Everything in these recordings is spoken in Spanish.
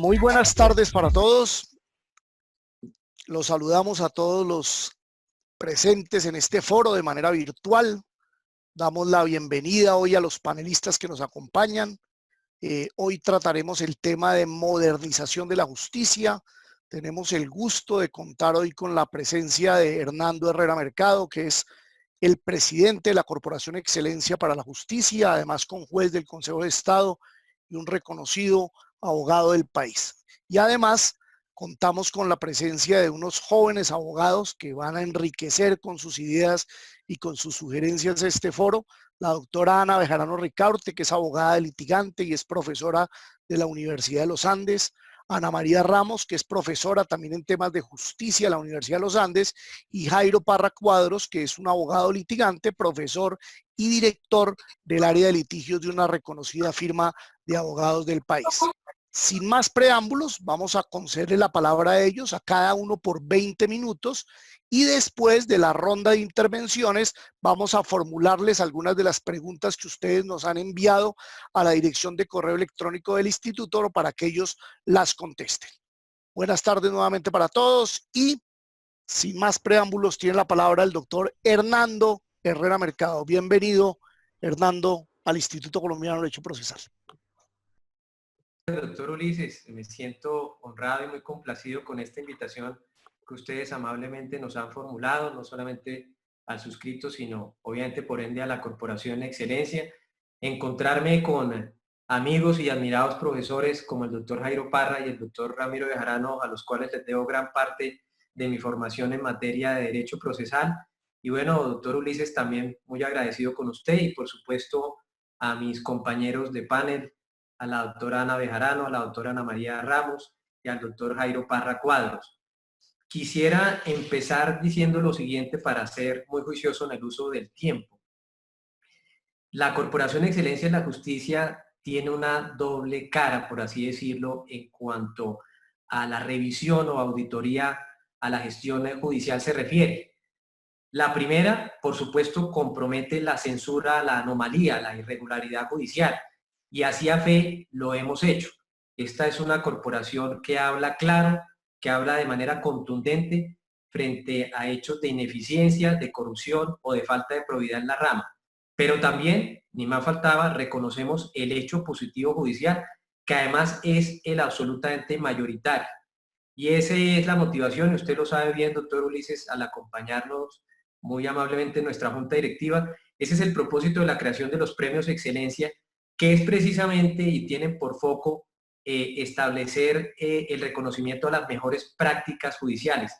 Muy buenas tardes para todos. Los saludamos a todos los presentes en este foro de manera virtual. Damos la bienvenida hoy a los panelistas que nos acompañan. Hoy trataremos el tema de modernización de la justicia. Tenemos el gusto de contar hoy con la presencia de Hernando Herrera Mercado, que es el presidente de la Corporación Excelencia para la Justicia, además con juez del Consejo de Estado y un reconocido abogado del país. Y además contamos con la presencia de unos jóvenes abogados que van a enriquecer con sus ideas y con sus sugerencias este foro. La doctora Ana Bejarano Ricaurte, que es abogada de litigante y es profesora de la Universidad de los Andes. Ana María Ramos, que es profesora también en temas de justicia de la Universidad de los Andes, y Jairo Parra Cuadros, que es un abogado litigante, profesor y director del área de litigios de una reconocida firma de abogados del país. Sin más preámbulos, vamos a concederle la palabra a ellos, a cada uno por 20 minutos, y después de la ronda de intervenciones vamos a formularles algunas de las preguntas que ustedes nos han enviado a la dirección de correo electrónico del instituto para que ellos las contesten. Buenas tardes nuevamente para todos y sin más preámbulos tiene la palabra el doctor Hernando Herrera Mercado. Bienvenido, Hernando, al Instituto Colombiano de Derecho Procesal. Doctor Ulises, me siento honrado y muy complacido con esta invitación que ustedes amablemente nos han formulado, no solamente al suscrito, sino obviamente por ende a la Corporación Excelencia. Encontrarme con amigos y admirados profesores como el doctor Jairo Parra y el doctor Ramiro Bejarano, a los cuales les debo gran parte de mi formación en materia de derecho procesal. Y bueno, doctor Ulises, también muy agradecido con usted y por supuesto a mis compañeros de panel, a la doctora Ana Bejarano, a la doctora Ana María Ramos y al doctor Jairo Parra Cuadros. Quisiera empezar diciendo lo siguiente para ser muy juicioso en el uso del tiempo. La Corporación Excelencia en la Justicia tiene una doble cara, por así decirlo, en cuanto a la revisión o auditoría a la gestión judicial se refiere. La primera, por supuesto, compromete la censura a la anomalía, la irregularidad judicial, y así a fe lo hemos hecho. Esta es una corporación que habla claro, que habla de manera contundente frente a hechos de ineficiencia, de corrupción o de falta de probidad en la rama. Pero también, ni más faltaba, reconocemos el hecho positivo judicial, que además es el absolutamente mayoritario. Y esa es la motivación, y usted lo sabe bien, doctor Ulises, al acompañarnos muy amablemente en nuestra junta directiva. Ese es el propósito de la creación de los premios Excelencia, que es precisamente y tienen por foco establecer el reconocimiento a las mejores prácticas judiciales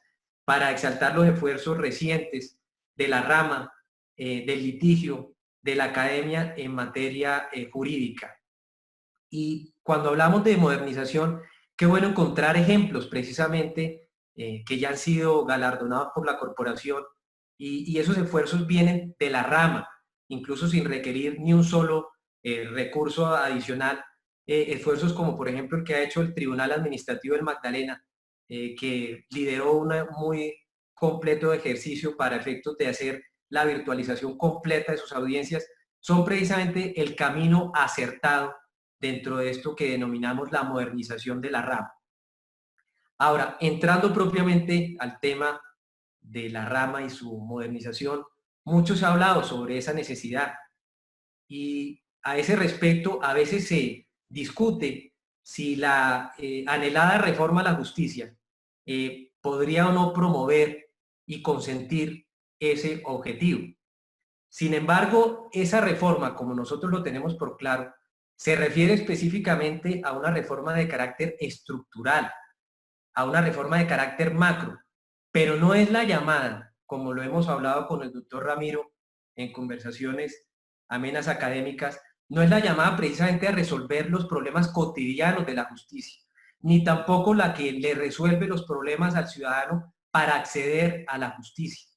para exaltar los esfuerzos recientes de la rama, del litigio, de la academia en materia jurídica. Y cuando hablamos de modernización, qué bueno encontrar ejemplos precisamente que ya han sido galardonados por la corporación y esos esfuerzos vienen de la rama, incluso sin requerir ni un solo recurso adicional. Esfuerzos como por ejemplo el que ha hecho el Tribunal Administrativo del Magdalena, que lideró un muy completo ejercicio para efectos de hacer la virtualización completa de sus audiencias, son precisamente el camino acertado dentro de esto que denominamos la modernización de la rama. Ahora, entrando propiamente al tema de la rama y su modernización, mucho se ha hablado sobre esa necesidad y a ese respecto a veces se discute si la anhelada reforma a la justicia podría o no promover y consentir ese objetivo. Sin embargo, esa reforma, como nosotros lo tenemos por claro, se refiere específicamente a una reforma de carácter estructural, a una reforma de carácter macro, pero no es la llamada, como lo hemos hablado con el doctor Ramiro en conversaciones amenas académicas, no es la llamada precisamente a resolver los problemas cotidianos de la justicia, ni tampoco la que le resuelve los problemas al ciudadano para acceder a la justicia.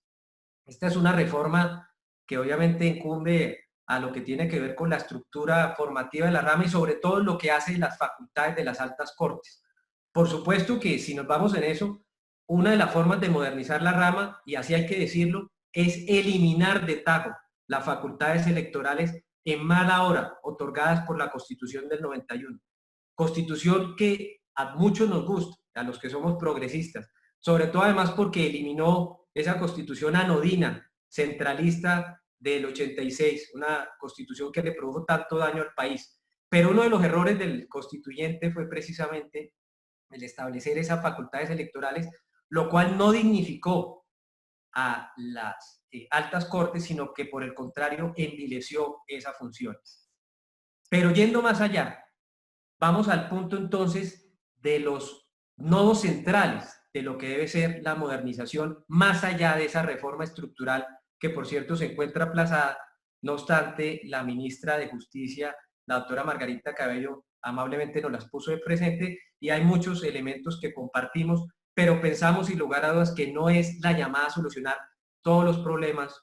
Esta es una reforma que obviamente incumbe a lo que tiene que ver con la estructura formativa de la rama y sobre todo lo que hace las facultades de las altas cortes. Por supuesto que si nos vamos en eso, una de las formas de modernizar la rama, y así hay que decirlo, es eliminar de tajo las facultades electorales en mala hora otorgadas por la Constitución del 91. Constitución que a muchos nos gusta, a los que somos progresistas, sobre todo además porque eliminó esa constitución anodina, centralista del 86, una constitución que le produjo tanto daño al país. Pero uno de los errores del constituyente fue precisamente el establecer esas facultades electorales, lo cual no dignificó a las altas cortes, sino que por el contrario envileció esas funciones. Pero yendo más allá, vamos al punto entonces de los nodos centrales de lo que debe ser la modernización, más allá de esa reforma estructural que por cierto se encuentra aplazada. No obstante, la ministra de Justicia, la doctora Margarita Cabello, amablemente nos las puso de presente y hay muchos elementos que compartimos, pero pensamos sin lugar a dudas que no es la llamada a solucionar todos los problemas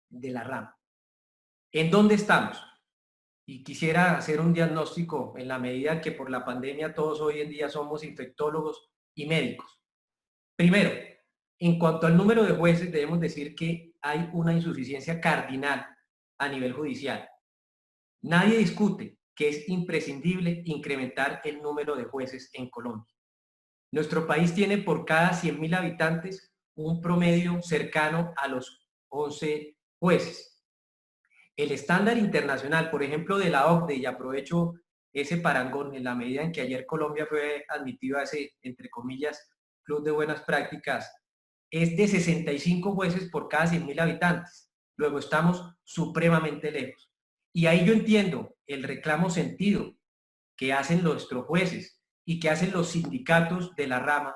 de la rama. ¿En dónde estamos? Y quisiera hacer un diagnóstico en la medida que por la pandemia todos hoy en día somos infectólogos y médicos. Primero, en cuanto al número de jueces, debemos decir que hay una insuficiencia cardinal a nivel judicial. Nadie discute que es imprescindible incrementar el número de jueces en Colombia. Nuestro país tiene por cada 100.000 habitantes un promedio cercano a los 11 jueces. El estándar internacional, por ejemplo, de la OCDE, y aprovecho ese parangón en la medida en que ayer Colombia fue admitido a ese, entre comillas, club de buenas prácticas, es de 65 jueces por cada 100.000 habitantes. Luego estamos supremamente lejos. Y ahí yo entiendo el reclamo sentido que hacen nuestros jueces y que hacen los sindicatos de la rama,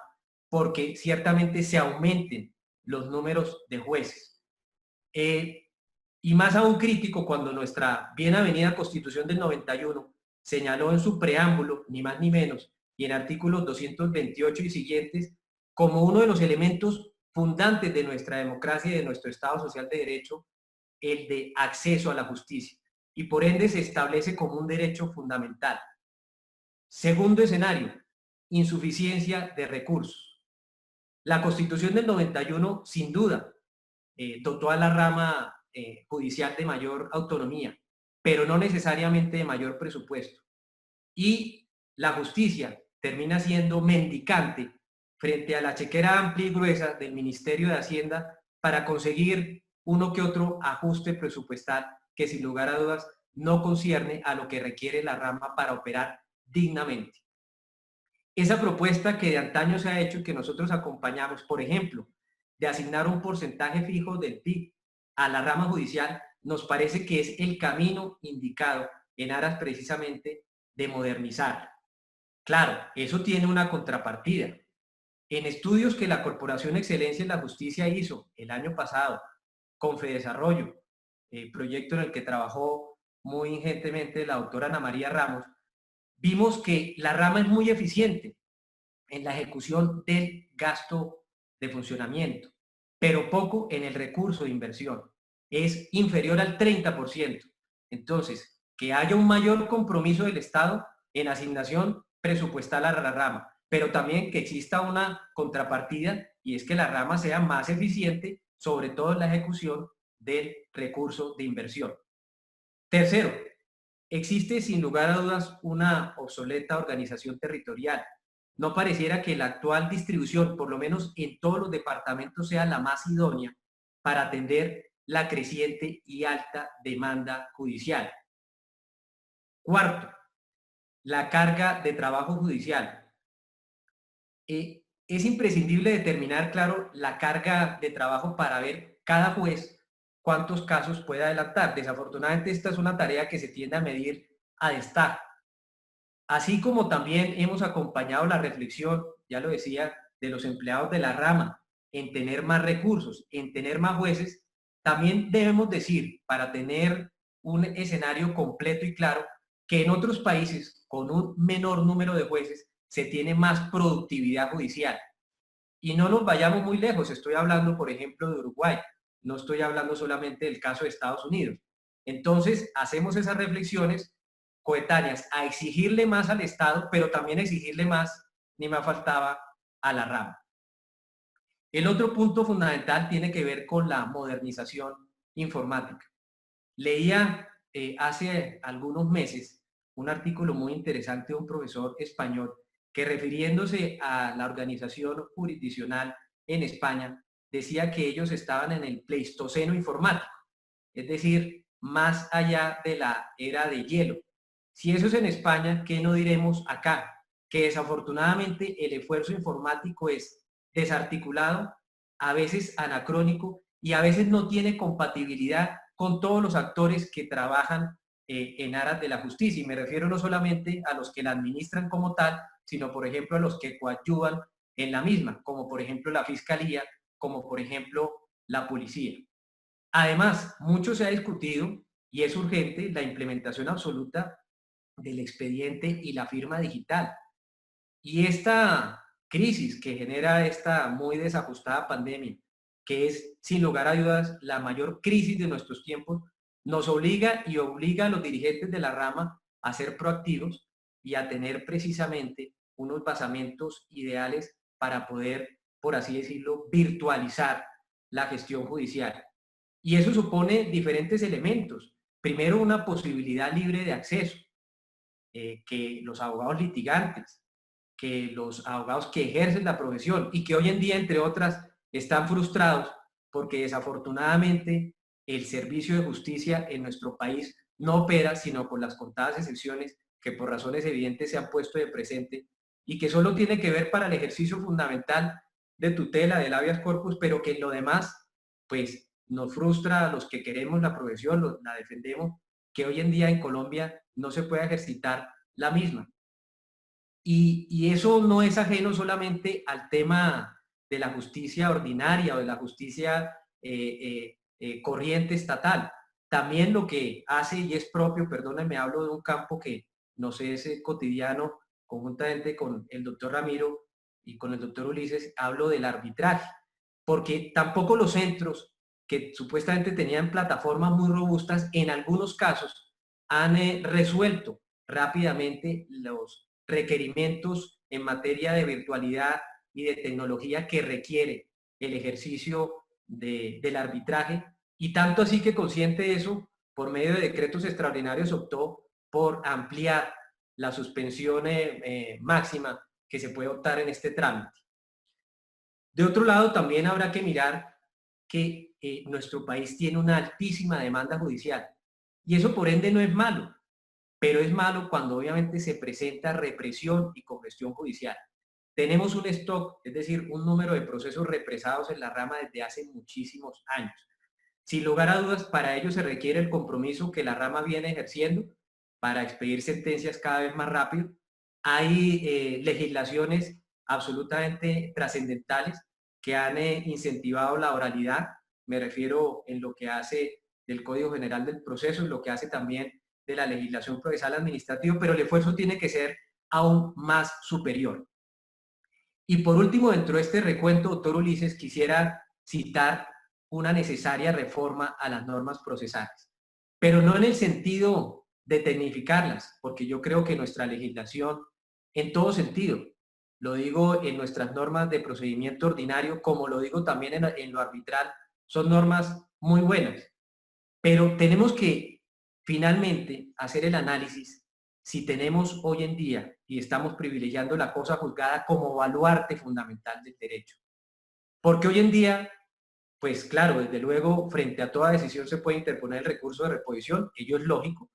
porque ciertamente se aumenten los números de jueces. Y más aún crítico cuando nuestra bien avenida Constitución del 91 señaló en su preámbulo, ni más ni menos, y en artículos 228 y siguientes, como uno de los elementos fundantes de nuestra democracia y de nuestro Estado Social de Derecho, el de acceso a la justicia. Y por ende se establece como un derecho fundamental. Segundo escenario, insuficiencia de recursos. La Constitución del 91, sin duda, dotó a la rama judicial de mayor autonomía, pero no necesariamente de mayor presupuesto. Y la justicia termina siendo mendicante frente a la chequera amplia y gruesa del Ministerio de Hacienda para conseguir uno que otro ajuste presupuestal que sin lugar a dudas no concierne a lo que requiere la rama para operar dignamente. Esa propuesta que de antaño se ha hecho y que nosotros acompañamos, por ejemplo, de asignar un porcentaje fijo del PIB a la rama judicial, nos parece que es el camino indicado en aras precisamente de modernizar. Claro, eso tiene una contrapartida. En estudios que la Corporación Excelencia en la Justicia hizo el año pasado con Fedesarrollo, proyecto en el que trabajó muy ingentemente la doctora Ana María Ramos, vimos que la rama es muy eficiente en la ejecución del gasto de funcionamiento, pero poco en el recurso de inversión. Es inferior al 30%. Entonces, que haya un mayor compromiso del Estado en asignación presupuestal a la rama, pero también que exista una contrapartida y es que la rama sea más eficiente, sobre todo en la ejecución del recurso de inversión. Tercero, existe sin lugar a dudas una obsoleta organización territorial. No pareciera que la actual distribución, por lo menos en todos los departamentos, sea la más idónea para atender la creciente y alta demanda judicial. Cuarto, la carga de trabajo judicial. Es imprescindible determinar, claro, la carga de trabajo para ver cada juez cuántos casos puede adelantar. Desafortunadamente, esta es una tarea que se tiende a medir a destajo. Así como también hemos acompañado la reflexión, ya lo decía, de los empleados de la rama en tener más recursos, en tener más jueces, también debemos decir, para tener un escenario completo y claro, que en otros países con un menor número de jueces se tiene más productividad judicial. Y no nos vayamos muy lejos, estoy hablando, por ejemplo, de Uruguay, no estoy hablando solamente del caso de Estados Unidos. Entonces, hacemos esas reflexiones coetáneas a exigirle más al Estado, pero también exigirle más, ni me faltaba, a la rama. El otro punto fundamental tiene que ver con la modernización informática. Leía hace algunos meses un artículo muy interesante de un profesor español que refiriéndose a la organización jurisdiccional en España, decía que ellos estaban en el Pleistoceno informático, es decir, más allá de la era de hielo. Si eso es en España, ¿qué no diremos acá? Que desafortunadamente el esfuerzo informático es desarticulado, a veces anacrónico y a veces no tiene compatibilidad con todos los actores que trabajan en aras de la justicia. Y me refiero no solamente a los que la administran como tal, sino por ejemplo a los que coadyuvan en la misma, como por ejemplo la fiscalía, como por ejemplo la policía. Además, mucho se ha discutido y es urgente la implementación absoluta del expediente y la firma digital. Y esta crisis que genera esta muy desajustada pandemia, que es sin lugar a dudas la mayor crisis de nuestros tiempos, nos obliga y obliga a los dirigentes de la rama a ser proactivos y a tener precisamente unos basamentos ideales para poder, por así decirlo, virtualizar la gestión judicial. Y eso supone diferentes elementos. Primero, una posibilidad libre de acceso, que los abogados litigantes, que los abogados que ejercen la profesión y que hoy en día, entre otras, están frustrados porque desafortunadamente el servicio de justicia en nuestro país no opera sino con las contadas excepciones que por razones evidentes se han puesto de presente y que solo tiene que ver para el ejercicio fundamental de tutela del habeas corpus, pero que en lo demás, pues nos frustra a los que queremos la profesión, la defendemos, que hoy en día en Colombia no se puede ejercitar la misma. Y eso no es ajeno solamente al tema de la justicia ordinaria o de la justicia corriente estatal. También lo que hace y es propio, perdónenme, hablo de un campo que nos es cotidiano, conjuntamente con el doctor Ramiro y con el doctor Ulises, hablo del arbitraje, porque tampoco los centros que supuestamente tenían plataformas muy robustas, en algunos casos han resuelto rápidamente los requerimientos en materia de virtualidad y de tecnología que requiere el ejercicio del arbitraje, y tanto así que consciente de eso, por medio de decretos extraordinarios optó por ampliar la suspensión máxima que se puede optar en este trámite. De otro lado, también habrá que mirar que nuestro país tiene una altísima demanda judicial y eso por ende no es malo, pero es malo cuando obviamente se presenta represión y congestión judicial. Tenemos un stock, es decir, un número de procesos represados en la rama desde hace muchísimos años. Sin lugar a dudas, para ello se requiere el compromiso que la rama viene ejerciendo para expedir sentencias cada vez más rápido. Hay legislaciones absolutamente trascendentales que han incentivado la oralidad, me refiero en lo que hace del Código General del Proceso, en lo que hace también de la legislación procesal administrativa, pero el esfuerzo tiene que ser aún más superior. Y por último, dentro de este recuento, doctor Ulises, quisiera citar una necesaria reforma a las normas procesales, pero no en el sentido de tecnificarlas, porque yo creo que nuestra legislación, en todo sentido, lo digo en nuestras normas de procedimiento ordinario, como lo digo también en lo arbitral, son normas muy buenas, pero tenemos que finalmente hacer el análisis si tenemos hoy en día y estamos privilegiando la cosa juzgada como baluarte fundamental del derecho. Porque hoy en día, pues claro, desde luego, frente a toda decisión se puede interponer el recurso de reposición, ello es lógico,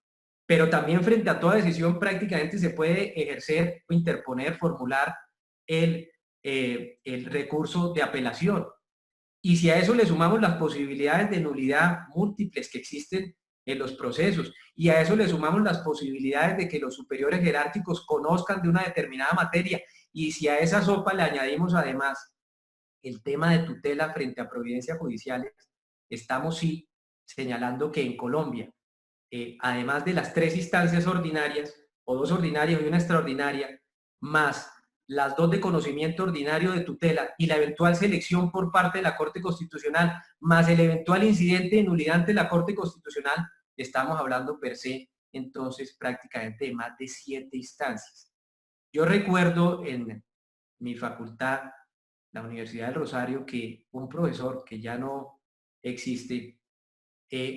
pero también frente a toda decisión prácticamente se puede ejercer o interponer, formular el recurso de apelación. Y si a eso le sumamos las posibilidades de nulidad múltiples que existen en los procesos, y a eso le sumamos las posibilidades de que los superiores jerárquicos conozcan de una determinada materia, y si a esa sopa le añadimos además el tema de tutela frente a providencias judiciales, estamos sí señalando que en Colombia, además de las 3 instancias ordinarias, o 2 ordinarias y una extraordinaria, más las 2 de conocimiento ordinario de tutela y la eventual selección por parte de la Corte Constitucional, más el eventual incidente de nulidad ante la Corte Constitucional, estamos hablando per se, entonces, prácticamente de más de 7 instancias. Yo recuerdo en mi facultad, la Universidad del Rosario, que un profesor que ya no existe,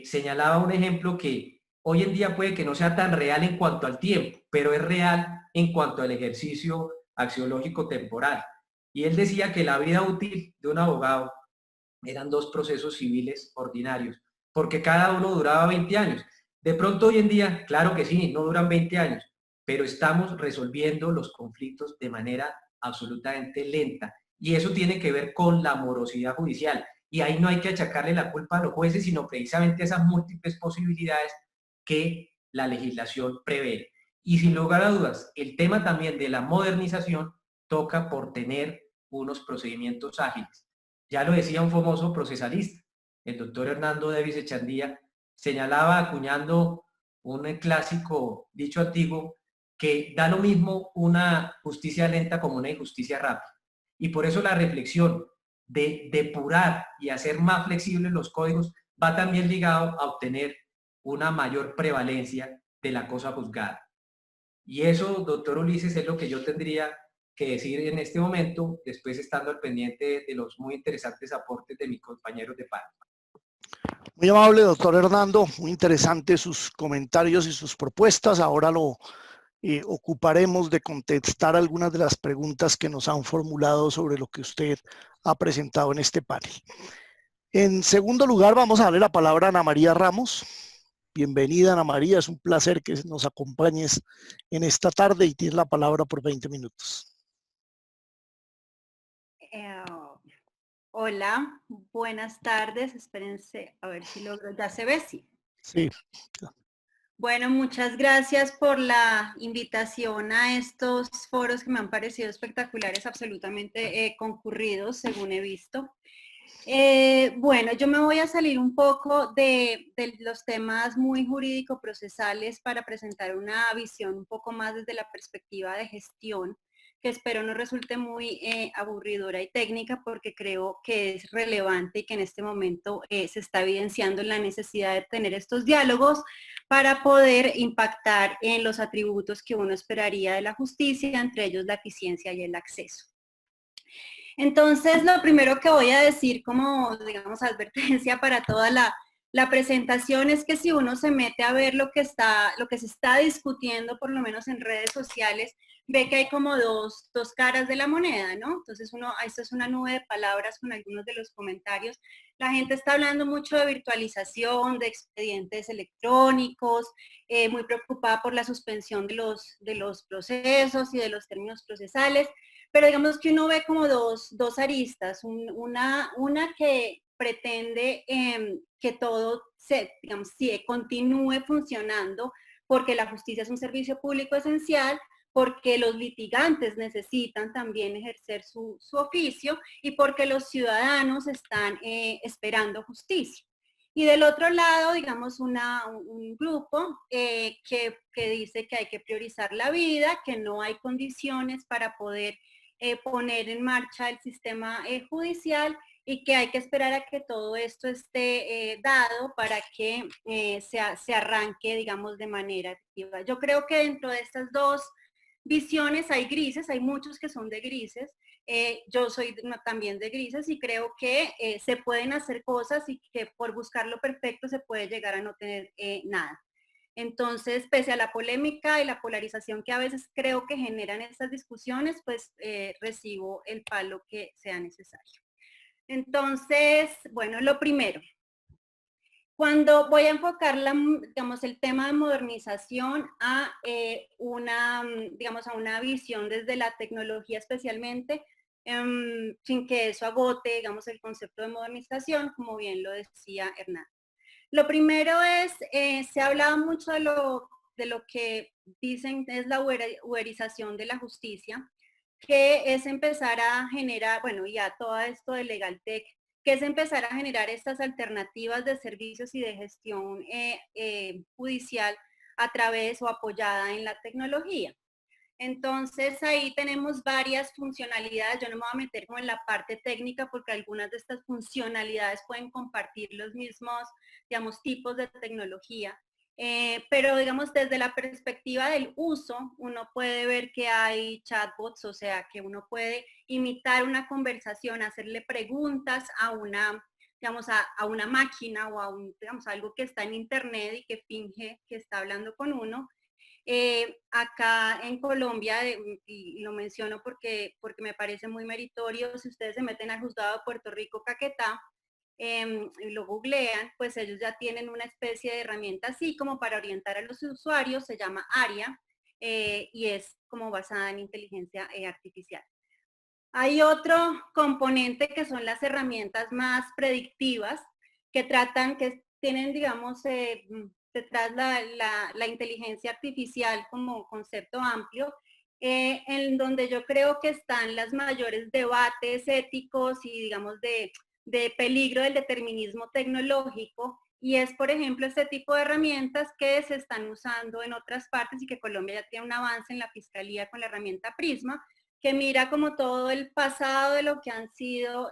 señalaba un ejemplo que hoy en día puede que no sea tan real en cuanto al tiempo, pero es real en cuanto al ejercicio axiológico temporal. Y él decía que la vida útil de un abogado eran 2 procesos civiles ordinarios, porque cada uno duraba 20 años. De pronto hoy en día, claro que sí, no duran 20 años, pero estamos resolviendo los conflictos de manera absolutamente lenta. Y eso tiene que ver con la morosidad judicial. Y ahí no hay que achacarle la culpa a los jueces, sino precisamente esas múltiples posibilidades que la legislación prevé. Y sin lugar a dudas, el tema también de la modernización toca por tener unos procedimientos ágiles. Ya lo decía un famoso procesalista, el doctor Hernando Davis Echandía, señalaba acuñando un clásico dicho antiguo que da lo mismo una justicia lenta como una injusticia rápida. Y por eso la reflexión de depurar y hacer más flexibles los códigos va también ligado a obtener una mayor prevalencia de la cosa juzgada. Y eso, doctor Ulises, es lo que yo tendría que decir en este momento, después estando al pendiente de los muy interesantes aportes de mis compañeros de panel. Muy amable, doctor Hernando, muy interesantes sus comentarios y sus propuestas. Ahora lo ocuparemos de contestar algunas de las preguntas que nos han formulado sobre lo que usted ha presentado en este panel. En segundo lugar, vamos a darle la palabra a Ana María Ramos. Bienvenida, Ana María, es un placer que nos acompañes en esta tarde y tienes la palabra por 20 minutos. Hola, buenas tardes, espérense a ver si logro, ¿ya se ve? Sí. Sí. Bueno, muchas gracias por la invitación a estos foros que me han parecido espectaculares, absolutamente concurridos, según he visto. Bueno, yo me voy a salir un poco de los temas muy jurídico-procesales para presentar una visión un poco más desde la perspectiva de gestión, que espero no resulte muy aburridora y técnica, porque creo que es relevante y que en este momento se está evidenciando la necesidad de tener estos diálogos para poder impactar en los atributos que uno esperaría de la justicia, entre ellos la eficiencia y el acceso. Entonces, lo primero que voy a decir como, digamos, advertencia para toda la presentación es que si uno se mete a ver lo que se está discutiendo, por lo menos en redes sociales, ve que hay como dos caras de la moneda, ¿no? Entonces esto es una nube de palabras con algunos de los comentarios. La gente está hablando mucho de virtualización, de expedientes electrónicos, muy preocupada por la suspensión de los procesos y de los términos procesales, pero digamos que uno ve como dos aristas, una que pretende que todo continúe funcionando, porque la justicia es un servicio público esencial, porque los litigantes necesitan también ejercer su oficio y porque los ciudadanos están esperando justicia. Y del otro lado, digamos, un grupo que dice que hay que priorizar la vida, que no hay condiciones para poder poner en marcha el sistema judicial y que hay que esperar a que todo esto esté dado para que se arranque, digamos, de manera activa. Yo creo que dentro de estas dos visiones hay grises, hay muchos que son de grises. Yo soy también de grises y creo que se pueden hacer cosas y que por buscar lo perfecto se puede llegar a no tener nada. Entonces, pese a la polémica y la polarización que a veces creo que generan estas discusiones, pues recibo el palo que sea necesario. Entonces, bueno, lo primero, cuando voy a enfocar digamos, el tema de modernización a una visión desde la tecnología especialmente, sin que eso agote, digamos, el concepto de modernización, como bien lo decía Hernán. Lo primero es, se ha hablado mucho de lo que dicen es la uberización de la justicia, que es empezar a generar, bueno, ya todo esto de LegalTech, que es empezar a generar estas alternativas de servicios y de gestión judicial a través o apoyada en la tecnología. Entonces ahí tenemos varias funcionalidades, yo no me voy a meter como en la parte técnica porque algunas de estas funcionalidades pueden compartir los mismos, digamos, tipos de tecnología, pero digamos desde la perspectiva del uso, uno puede ver que hay chatbots, o sea que uno puede imitar una conversación, hacerle preguntas a una, digamos, a una máquina o a algo que está en internet y que finge que está hablando con uno. Acá en Colombia, y lo menciono porque me parece muy meritorio, si ustedes se meten al juzgado de Puerto Rico Caquetá, y lo googlean, pues ellos ya tienen una especie de herramienta así como para orientar a los usuarios, se llama ARIA, y es como basada en inteligencia artificial. Hay otro componente que son las herramientas más predictivas, que tienen, digamos, detrás la inteligencia artificial como concepto amplio, en donde yo creo que están los mayores debates éticos y, digamos, de peligro del determinismo tecnológico, y es, por ejemplo, este tipo de herramientas que se están usando en otras partes y que Colombia ya tiene un avance en la Fiscalía con la herramienta Prisma, que mira como todo el pasado de lo que han sido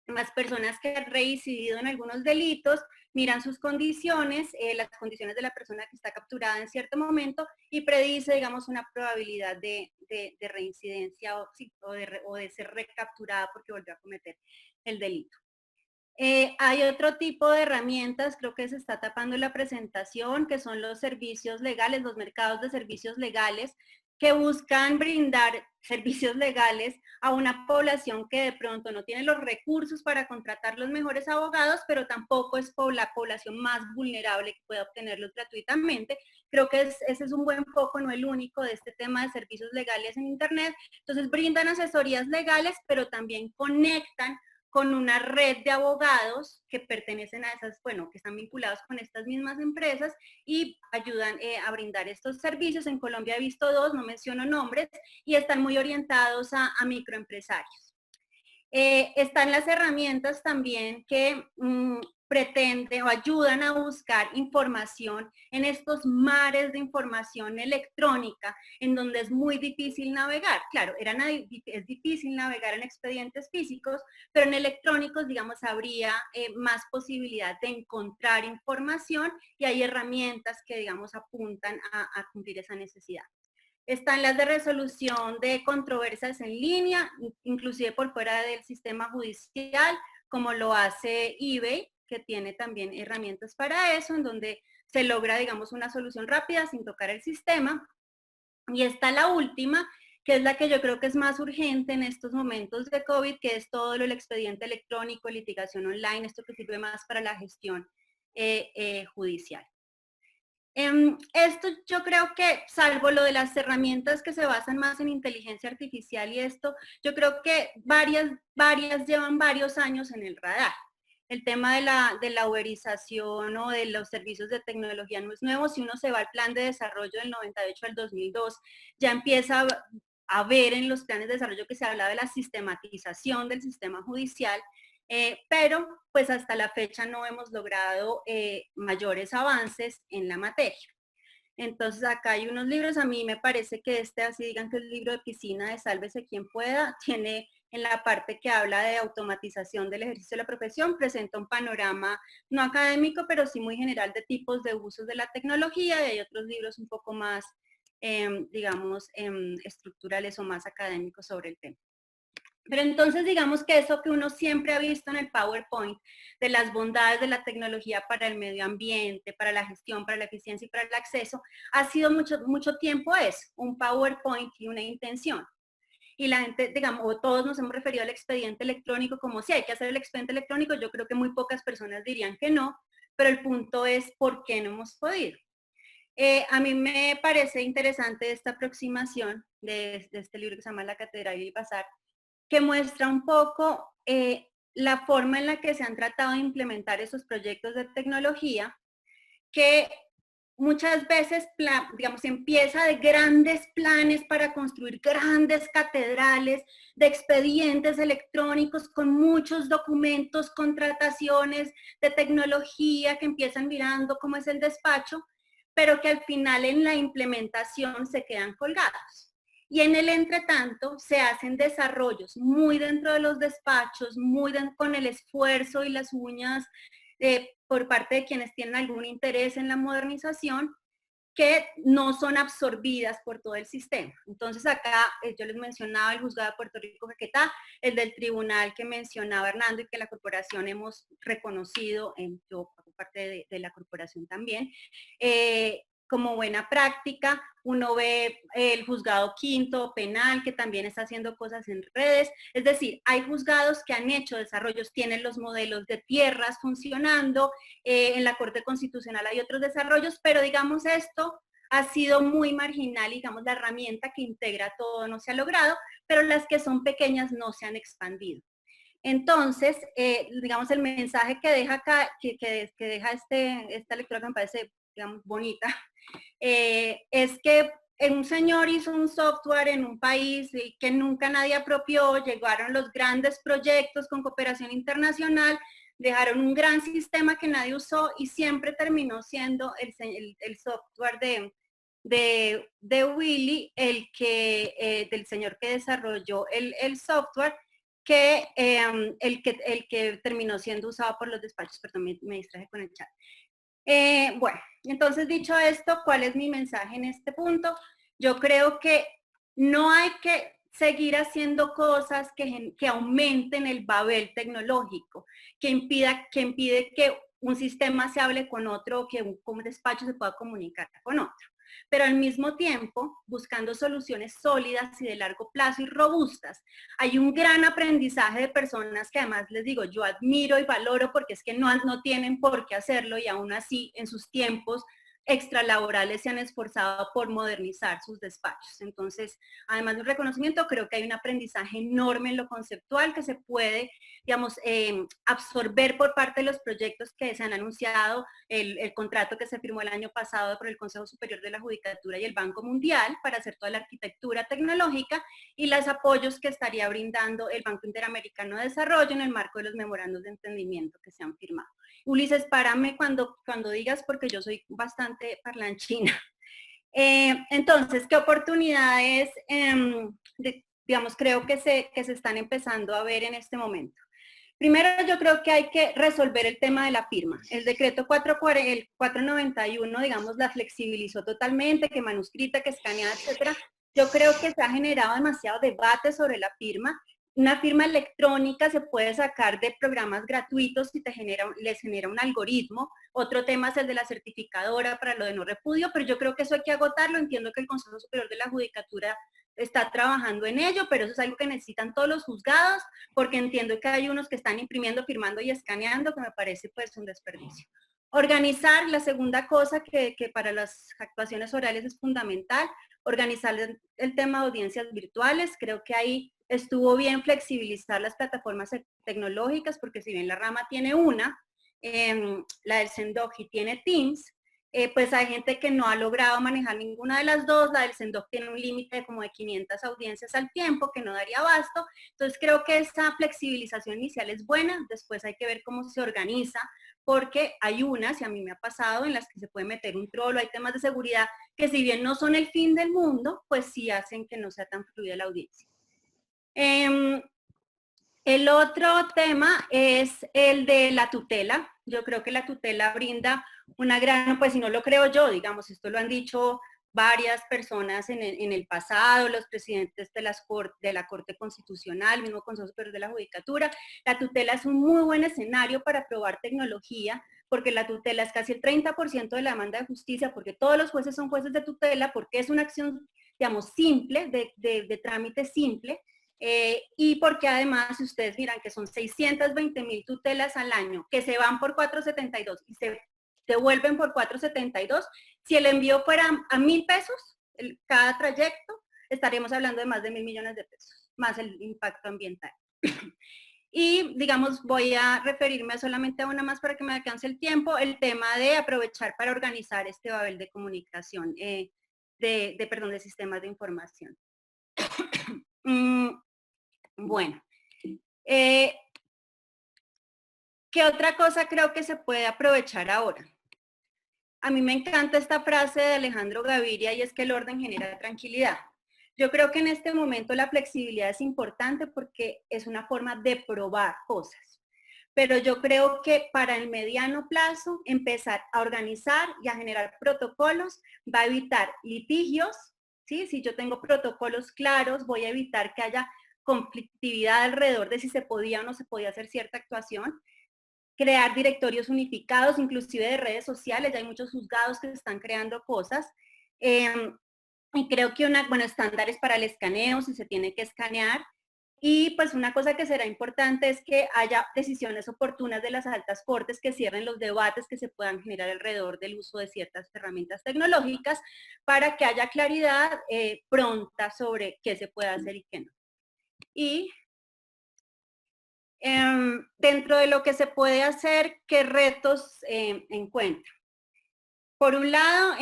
las personas que han reincidido en algunos delitos, miran sus condiciones, las condiciones de la persona que está capturada en cierto momento y predice, digamos, una probabilidad de reincidencia o de ser recapturada porque volvió a cometer el delito. Hay otro tipo de herramientas, creo que se está tapando la presentación, que son los servicios legales, los mercados de servicios legales, que buscan brindar servicios legales a una población que de pronto no tiene los recursos para contratar los mejores abogados, pero tampoco es la población más vulnerable que pueda obtenerlos gratuitamente. Creo que ese es un buen foco, no el único, de este tema de servicios legales en Internet. Entonces brindan asesorías legales, pero también conectan con una red de abogados que pertenecen a esas, bueno, que están vinculados con estas mismas empresas y ayudan a brindar estos servicios. En Colombia he visto dos, no menciono nombres, y están muy orientados a microempresarios. Están las herramientas también que pretenden o ayudan a buscar información en estos mares de información electrónica en donde es muy difícil navegar. Claro, es difícil navegar en expedientes físicos, pero en electrónicos, digamos, habría más posibilidad de encontrar información y hay herramientas que, digamos, apuntan a cumplir esa necesidad. Están las de resolución de controversias en línea, inclusive por fuera del sistema judicial, como lo hace eBay, que tiene también herramientas para eso, en donde se logra, digamos, una solución rápida sin tocar el sistema. Y está la última, que es la que yo creo que es más urgente en estos momentos de COVID, que es todo el expediente electrónico, litigación online, esto que sirve más para la gestión judicial. Esto yo creo que, salvo lo de las herramientas que se basan más en inteligencia artificial y esto, yo creo que varias llevan varios años en el radar. El tema de la uberización o de los servicios de tecnología no es nuevo. Si uno se va al plan de desarrollo del 98 al 2002, ya empieza a ver en los planes de desarrollo que se habla de la sistematización del sistema judicial, pero pues hasta la fecha no hemos logrado mayores avances en la materia. Entonces acá hay unos libros, a mí me parece que así digan que es el libro de piscina de Sálvese quien pueda, tiene en la parte que habla de automatización del ejercicio de la profesión, presenta un panorama no académico, pero sí muy general de tipos de usos de la tecnología, y hay otros libros un poco más, digamos, estructurales o más académicos sobre el tema. Pero entonces digamos que eso que uno siempre ha visto en el PowerPoint, de las bondades de la tecnología para el medio ambiente, para la gestión, para la eficiencia y para el acceso, ha sido mucho tiempo un PowerPoint y una intención. Y la gente, digamos, o todos nos hemos referido al expediente electrónico como si hay que hacer el expediente electrónico. Yo creo que muy pocas personas dirían que no, pero el punto es ¿por qué no hemos podido? A mí me parece interesante esta aproximación de este libro que se llama La Catedral y el Bazar, que muestra un poco la forma en la que se han tratado de implementar esos proyectos de tecnología, que muchas veces, digamos, empieza de grandes planes para construir grandes catedrales de expedientes electrónicos con muchos documentos, contrataciones de tecnología que empiezan mirando cómo es el despacho, pero que al final en la implementación se quedan colgados. Y en el entretanto se hacen desarrollos muy dentro de los despachos, con el esfuerzo y las uñas por parte de quienes tienen algún interés en la modernización, que no son absorbidas por todo el sistema. Entonces acá yo les mencionaba el juzgado de Puerto Rico Caquetá, el del tribunal que mencionaba Hernando y que la corporación hemos reconocido, yo hago parte de la corporación también, como buena práctica. Uno ve el juzgado quinto penal, que también está haciendo cosas en redes. Es decir, hay juzgados que han hecho desarrollos, tienen los modelos de tierras funcionando, en la Corte Constitucional hay otros desarrollos, pero digamos esto ha sido muy marginal, digamos la herramienta que integra todo no se ha logrado, pero las que son pequeñas no se han expandido. Entonces, digamos el mensaje que deja acá, que deja esta lectura que me parece, digamos, bonita, es que un señor hizo un software en un país que nunca nadie apropió, llegaron los grandes proyectos con cooperación internacional, dejaron un gran sistema que nadie usó y siempre terminó siendo el software de Willy, del señor que desarrolló el software, el que terminó siendo usado por los despachos. Perdón, me distraje con el chat. Bueno, entonces dicho esto, ¿cuál es mi mensaje en este punto? Yo creo que no hay que seguir haciendo cosas que aumenten el babel tecnológico, que impide que un sistema se hable con otro o que un despacho se pueda comunicar con otro. Pero al mismo tiempo buscando soluciones sólidas y de largo plazo y robustas. Hay un gran aprendizaje de personas que además les digo, yo admiro y valoro porque es que no tienen por qué hacerlo y aún así en sus tiempos extralaborales se han esforzado por modernizar sus despachos. Entonces, además de un reconocimiento, creo que hay un aprendizaje enorme en lo conceptual que se puede, digamos, absorber por parte de los proyectos que se han anunciado, el contrato que se firmó el año pasado por el Consejo Superior de la Judicatura y el Banco Mundial para hacer toda la arquitectura tecnológica y los apoyos que estaría brindando el Banco Interamericano de Desarrollo en el marco de los memorandos de entendimiento que se han firmado. Ulises, párame cuando digas porque yo soy bastante parlanchina. Entonces, ¿qué oportunidades, digamos, creo que se están empezando a ver en este momento? Primero, yo creo que hay que resolver el tema de la firma. El decreto 491, digamos, la flexibilizó totalmente, que manuscrita, que escaneada, etcétera. Yo creo que se ha generado demasiado debate sobre la firma. Una firma electrónica se puede sacar de programas gratuitos y les genera un algoritmo. Otro tema es el de la certificadora para lo de no repudio, pero yo creo que eso hay que agotarlo. Entiendo que el Consejo Superior de la Judicatura está trabajando en ello, pero eso es algo que necesitan todos los juzgados, porque entiendo que hay unos que están imprimiendo, firmando y escaneando, que me parece pues un desperdicio. Organizar, la segunda cosa que para las actuaciones orales es fundamental, organizar el tema de audiencias virtuales. Creo que ahí estuvo bien flexibilizar las plataformas tecnológicas, porque si bien la rama tiene una, la del Sendoji tiene Teams, pues hay gente que no ha logrado manejar ninguna de las dos. La del Sendoc tiene un límite como de 500 audiencias al tiempo, que no daría abasto. Entonces creo que esa flexibilización inicial es buena, después hay que ver cómo se organiza, porque hay unas, y a mí me ha pasado, en las que se puede meter un trolo, hay temas de seguridad que si bien no son el fin del mundo, pues sí hacen que no sea tan fluida la audiencia. El otro tema es el de la tutela. Yo creo que la tutela brinda una gran, pues si no lo creo yo, digamos, esto lo han dicho varias personas en el pasado, los presidentes de la Corte Constitucional, el mismo Consejo Superior de la Judicatura. La tutela es un muy buen escenario para probar tecnología, porque la tutela es casi el 30% de la demanda de justicia, porque todos los jueces son jueces de tutela, porque es una acción, digamos, simple, de trámite simple, y porque además, si ustedes miran que son 620,000 tutelas al año, que se van por 472 y se devuelven por 472, si el envío fuera a 1,000 pesos cada trayecto, estaríamos hablando de más de 1,000 millones de pesos, más el impacto ambiental. Y digamos, voy a referirme solamente a una más para que me alcance el tiempo, el tema de aprovechar para organizar este babel de comunicación, de sistemas de información. Bueno, ¿qué otra cosa creo que se puede aprovechar ahora? A mí me encanta esta frase de Alejandro Gaviria y es que el orden genera tranquilidad. Yo creo que en este momento la flexibilidad es importante porque es una forma de probar cosas. Pero yo creo que para el mediano plazo empezar a organizar y a generar protocolos va a evitar litigios, ¿sí? Si yo tengo protocolos claros, voy a evitar que haya conflictividad alrededor de si se podía o no se podía hacer cierta actuación. crear directorios unificados, inclusive de redes sociales. Ya hay muchos juzgados que están creando cosas. Y creo que estándares para el escaneo, si se tiene que escanear. Y pues una cosa que será importante es que haya decisiones oportunas de las altas cortes que cierren los debates que se puedan generar alrededor del uso de ciertas herramientas tecnológicas para que haya claridad pronta sobre qué se puede hacer y qué no. Y dentro de lo que se puede hacer, ¿qué retos encuentra? Por un lado,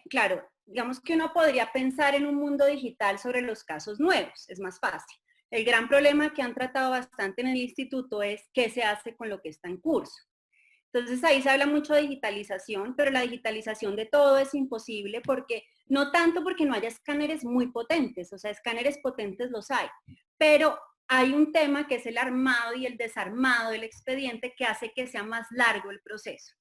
claro, digamos que uno podría pensar en un mundo digital sobre los casos nuevos, es más fácil. El gran problema que han tratado bastante en el instituto es qué se hace con lo que está en curso. Entonces ahí se habla mucho de digitalización, pero la digitalización de todo es imposible porque, no tanto porque no haya escáneres muy potentes, o sea, escáneres potentes los hay, pero hay un tema que es el armado y el desarmado del expediente que hace que sea más largo el proceso.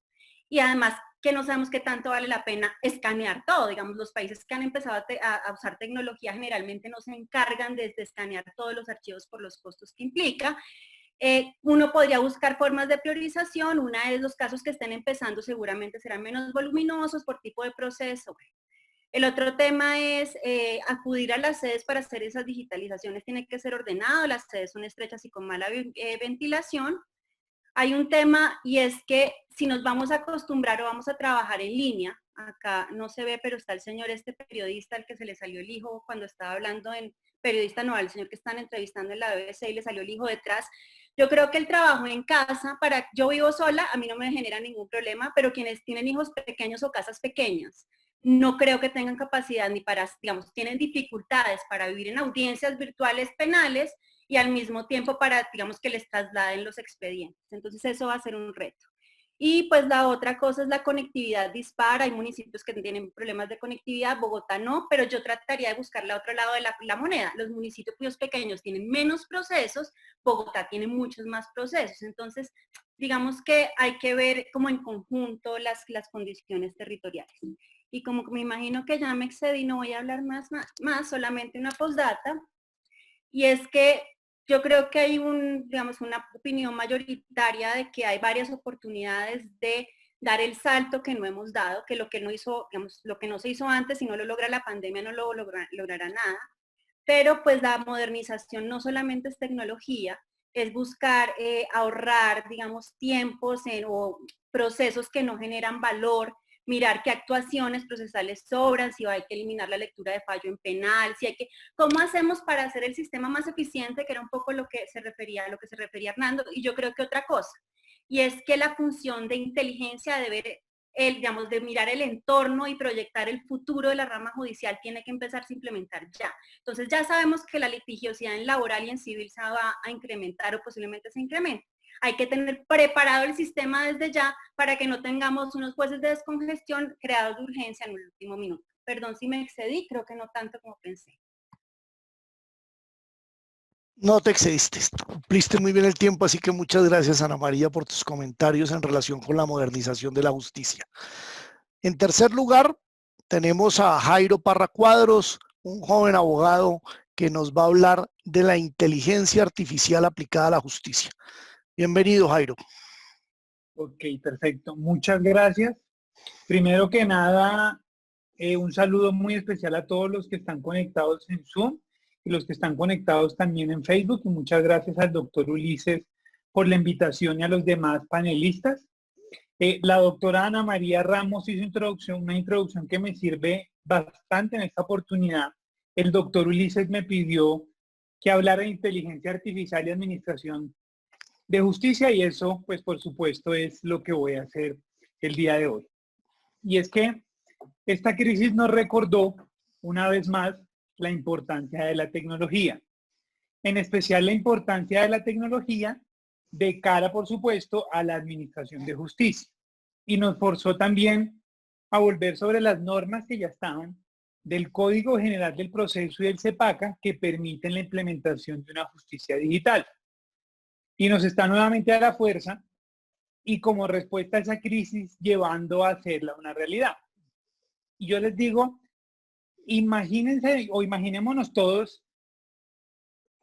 Y además que no sabemos qué tanto vale la pena escanear todo. Digamos, los países que han empezado a usar tecnología generalmente no se encargan de escanear todos los archivos por los costos que implica. Uno podría buscar formas de priorización. Una de los casos que estén empezando seguramente serán menos voluminosos por tipo de proceso. El otro tema es acudir a las sedes para hacer esas digitalizaciones. Tiene que ser ordenado, las sedes son estrechas y con mala ventilación. Hay un tema y es que si nos vamos a acostumbrar o vamos a trabajar en línea, acá no se ve, pero está el señor periodista al que se le salió el hijo cuando estaba hablando en periodista no, al señor que están entrevistando en la BBC y le salió el hijo detrás. Yo creo que el trabajo en casa, yo vivo sola, a mí no me genera ningún problema, pero quienes tienen hijos pequeños o casas pequeñas, no creo que tengan capacidad ni para, digamos, tienen dificultades para vivir en audiencias virtuales penales y al mismo tiempo para, digamos, que les trasladen los expedientes. Entonces eso va a ser un reto. Y pues la otra cosa es la conectividad dispara. Hay municipios que tienen problemas de conectividad, Bogotá no, pero yo trataría de buscar el otro lado de la moneda. Los municipios pequeños tienen menos procesos, Bogotá tiene muchos más procesos. Entonces, digamos que hay que ver como en conjunto las condiciones territoriales. Y como me imagino que ya me excedí, no voy a hablar más, solamente una postdata. Y es que yo creo que hay una opinión mayoritaria de que hay varias oportunidades de dar el salto que no hemos dado, que lo que no hizo, digamos, lo que no se hizo antes, si no lo logra la pandemia, no lo logrará nada. Pero pues la modernización no solamente es tecnología, es buscar ahorrar, digamos, tiempos o procesos que no generan valor, mirar qué actuaciones procesales sobran, si hay que eliminar la lectura de fallo en penal, si hay que, ¿cómo hacemos para hacer el sistema más eficiente? Que era un poco lo que se refería Hernando, y yo creo que otra cosa, y es que la función de inteligencia de ver digamos, de mirar el entorno y proyectar el futuro de la rama judicial tiene que empezarse a implementar ya. Entonces ya sabemos que la litigiosidad en laboral y en civil se va a incrementar o posiblemente se incremente. Hay que tener preparado el sistema desde ya para que no tengamos unos jueces de descongestión creados de urgencia en el último minuto. Perdón si me excedí, creo que no tanto como pensé. No te excediste, cumpliste muy bien el tiempo, así que muchas gracias, Ana María, por tus comentarios en relación con la modernización de la justicia. En tercer lugar, tenemos a Jairo Parra Cuadros, un joven abogado que nos va a hablar de la inteligencia artificial aplicada a la justicia. Bienvenido, Jairo. Ok, perfecto. Muchas gracias. Primero que nada, un saludo muy especial a todos los que están conectados en Zoom y los que están conectados también en Facebook. Y muchas gracias al doctor Ulises por la invitación y a los demás panelistas. La doctora Ana María Ramos hizo una introducción que me sirve bastante en esta oportunidad. El doctor Ulises me pidió que hablara de inteligencia artificial y administración de justicia y eso, pues por supuesto, es lo que voy a hacer el día de hoy. Y es que esta crisis nos recordó una vez más la importancia de la tecnología, en especial la importancia de la tecnología de cara, por supuesto, a la administración de justicia. Y nos forzó también a volver sobre las normas que ya estaban del Código General del Proceso y del CEPACA que permiten la implementación de una justicia digital. Y nos está nuevamente a la fuerza y como respuesta a esa crisis llevando a hacerla una realidad. Y yo les digo, imagínense o imaginémonos todos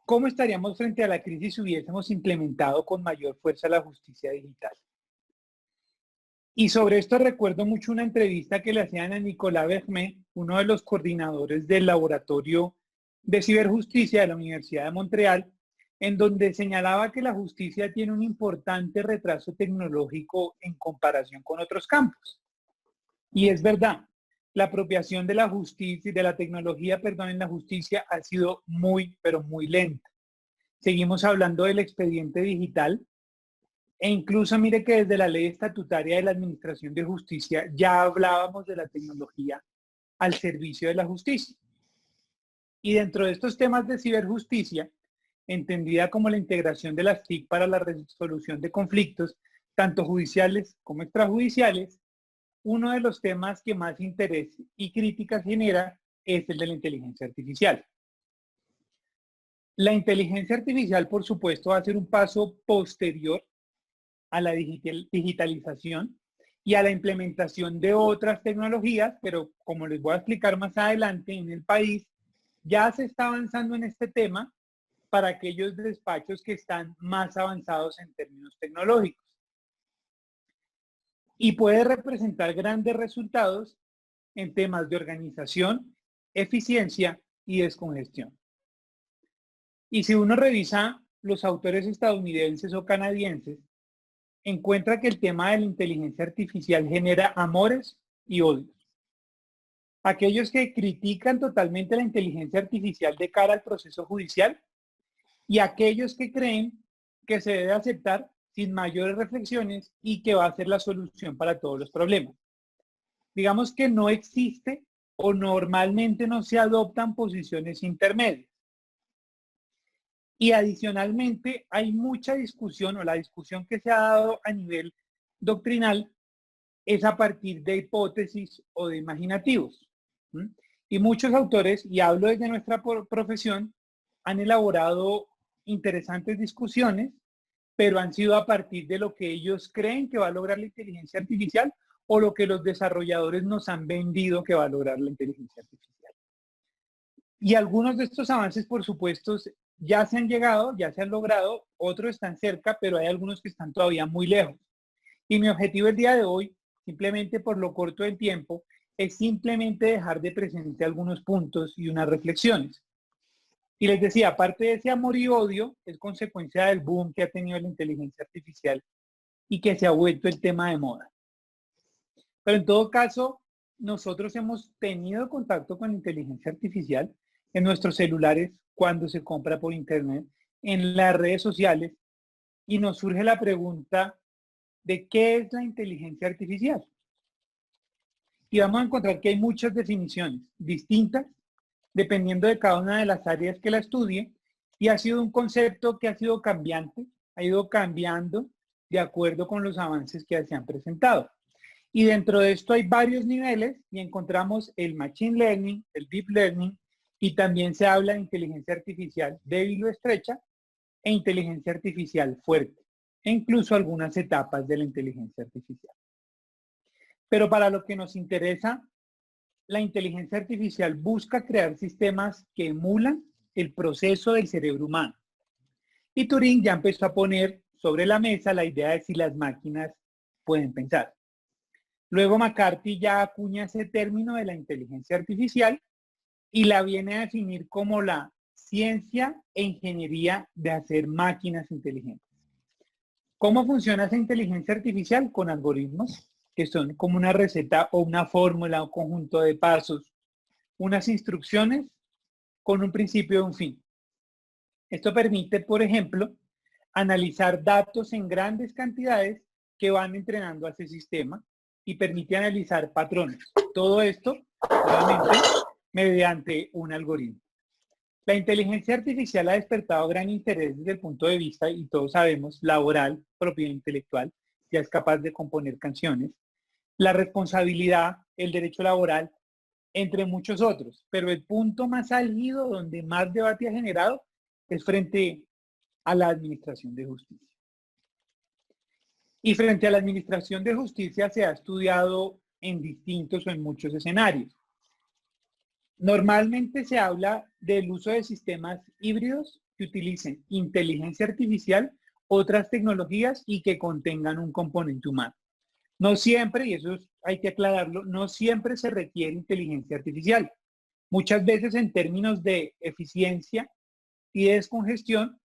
cómo estaríamos frente a la crisis si hubiésemos implementado con mayor fuerza la justicia digital. Y sobre esto recuerdo mucho una entrevista que le hacían a Nicolas Vermé, uno de los coordinadores del laboratorio de ciberjusticia de la Universidad de Montreal, en donde señalaba que la justicia tiene un importante retraso tecnológico en comparación con otros campos. Y es verdad, la apropiación de la justicia, de la tecnología, perdón, en la justicia ha sido muy, pero muy lenta. Seguimos hablando del expediente digital e incluso mire que desde la ley estatutaria de la Administración de Justicia ya hablábamos de la tecnología al servicio de la justicia. Y dentro de estos temas de ciberjusticia, entendida como la integración de las TIC para la resolución de conflictos, tanto judiciales como extrajudiciales, uno de los temas que más interés y críticas genera es el de la inteligencia artificial. La inteligencia artificial, por supuesto, va a ser un paso posterior a la digitalización y a la implementación de otras tecnologías, pero como les voy a explicar más adelante, en el país ya se está avanzando en este tema para aquellos despachos que están más avanzados en términos tecnológicos. Y puede representar grandes resultados en temas de organización, eficiencia y descongestión. Y si uno revisa los autores estadounidenses o canadienses, encuentra que el tema de la inteligencia artificial genera amores y odios. Aquellos que critican totalmente la inteligencia artificial de cara al proceso judicial y aquellos que creen que se debe aceptar sin mayores reflexiones y que va a ser la solución para todos los problemas. Digamos que no existe o normalmente no se adoptan posiciones intermedias. Y adicionalmente hay mucha discusión, o la discusión que se ha dado a nivel doctrinal es a partir de hipótesis o de imaginativos. Y muchos autores, y hablo desde nuestra profesión, han elaborado interesantes discusiones, pero han sido a partir de lo que ellos creen que va a lograr la inteligencia artificial o lo que los desarrolladores nos han vendido que va a lograr la inteligencia artificial. Y algunos de estos avances, por supuesto, ya se han llegado, ya se han logrado, otros están cerca, pero hay algunos que están todavía muy lejos. Y mi objetivo el día de hoy, simplemente por lo corto del tiempo, es simplemente dejar de presente algunos puntos y unas reflexiones. Y les decía, aparte de ese amor y odio, es consecuencia del boom que ha tenido la inteligencia artificial y que se ha vuelto el tema de moda. Pero en todo caso, nosotros hemos tenido contacto con la inteligencia artificial en nuestros celulares cuando se compra por internet, en las redes sociales, y nos surge la pregunta de qué es la inteligencia artificial. Y vamos a encontrar que hay muchas definiciones distintas dependiendo de cada una de las áreas que la estudie, y ha sido un concepto que ha sido cambiante, ha ido cambiando de acuerdo con los avances que se han presentado. Y dentro de esto hay varios niveles y encontramos el Machine Learning, el Deep Learning, y también se habla de inteligencia artificial débil o estrecha e inteligencia artificial fuerte, e incluso algunas etapas de la inteligencia artificial. Pero para lo que nos interesa, la inteligencia artificial busca crear sistemas que emulan el proceso del cerebro humano. Y Turing ya empezó a poner sobre la mesa la idea de si las máquinas pueden pensar. Luego McCarthy ya acuña ese término de la inteligencia artificial y la viene a definir como la ciencia e ingeniería de hacer máquinas inteligentes. ¿Cómo funciona esa inteligencia artificial? Con algoritmos que son como una receta o una fórmula o conjunto de pasos, unas instrucciones con un principio y un fin. Esto permite, por ejemplo, analizar datos en grandes cantidades que van entrenando a ese sistema y permite analizar patrones. Todo esto, obviamente, mediante un algoritmo. La inteligencia artificial ha despertado gran interés desde el punto de vista, y todos sabemos, laboral, propiedad intelectual, ya es capaz de componer canciones, la responsabilidad, el derecho laboral, entre muchos otros. Pero el punto más álgido, donde más debate ha generado, es frente a la administración de justicia. Y frente a la administración de justicia se ha estudiado en distintos o en muchos escenarios. Normalmente se habla del uso de sistemas híbridos que utilicen inteligencia artificial, otras tecnologías y que contengan un componente humano. No siempre, y eso hay que aclararlo, no siempre se requiere inteligencia artificial. Muchas veces en términos de eficiencia y descongestión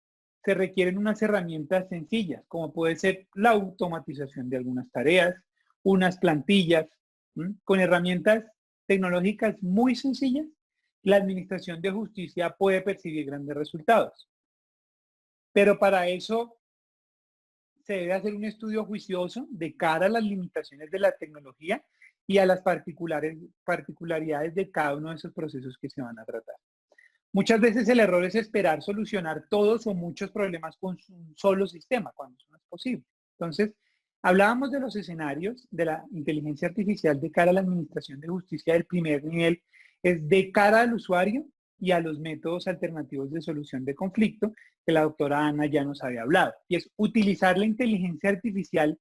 se requieren unas herramientas sencillas, como puede ser la automatización de algunas tareas, unas plantillas. Con herramientas tecnológicas muy sencillas, la administración de justicia puede percibir grandes resultados. Pero para eso se debe hacer un estudio juicioso de cara a las limitaciones de la tecnología y a las particularidades de cada uno de esos procesos que se van a tratar. Muchas veces el error es esperar solucionar todos o muchos problemas con un solo sistema, cuando eso no es posible. Entonces, hablábamos de los escenarios de la inteligencia artificial de cara a la administración de justicia del primer nivel, es de cara al usuario y a los métodos alternativos de solución de conflicto que la doctora Ana ya nos había hablado. Y es utilizar la inteligencia artificial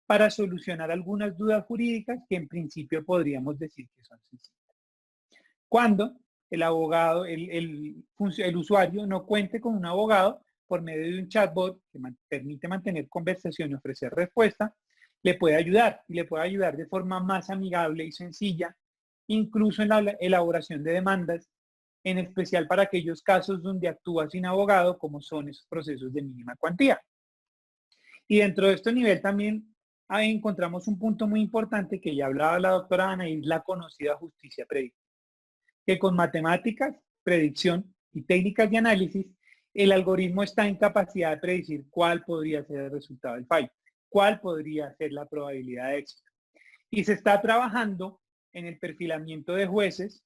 para solucionar algunas dudas jurídicas que en principio podríamos decir que son sencillas. Cuando el abogado, el usuario no cuente con un abogado, por medio de un chatbot que permite mantener conversación y ofrecer respuesta, le puede ayudar y le puede ayudar de forma más amigable y sencilla, incluso en la elaboración de demandas, en especial para aquellos casos donde actúa sin abogado, como son esos procesos de mínima cuantía. Y dentro de este nivel también encontramos un punto muy importante que ya hablaba la doctora Ana, y es la conocida justicia predictiva, que con matemáticas, predicción y técnicas de análisis, el algoritmo está en capacidad de predecir cuál podría ser el resultado del fallo, cuál podría ser la probabilidad de éxito. Y se está trabajando en el perfilamiento de jueces,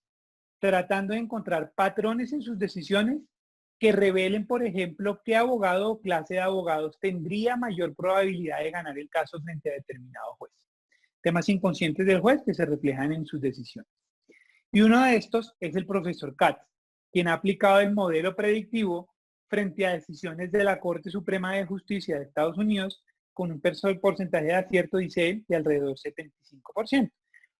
tratando de encontrar patrones en sus decisiones que revelen, por ejemplo, qué abogado o clase de abogados tendría mayor probabilidad de ganar el caso frente a determinado juez. Temas inconscientes del juez que se reflejan en sus decisiones. Y uno de estos es el profesor Katz, quien ha aplicado el modelo predictivo frente a decisiones de la Corte Suprema de Justicia de Estados Unidos con un porcentaje de acierto, dice él, de alrededor del 75%.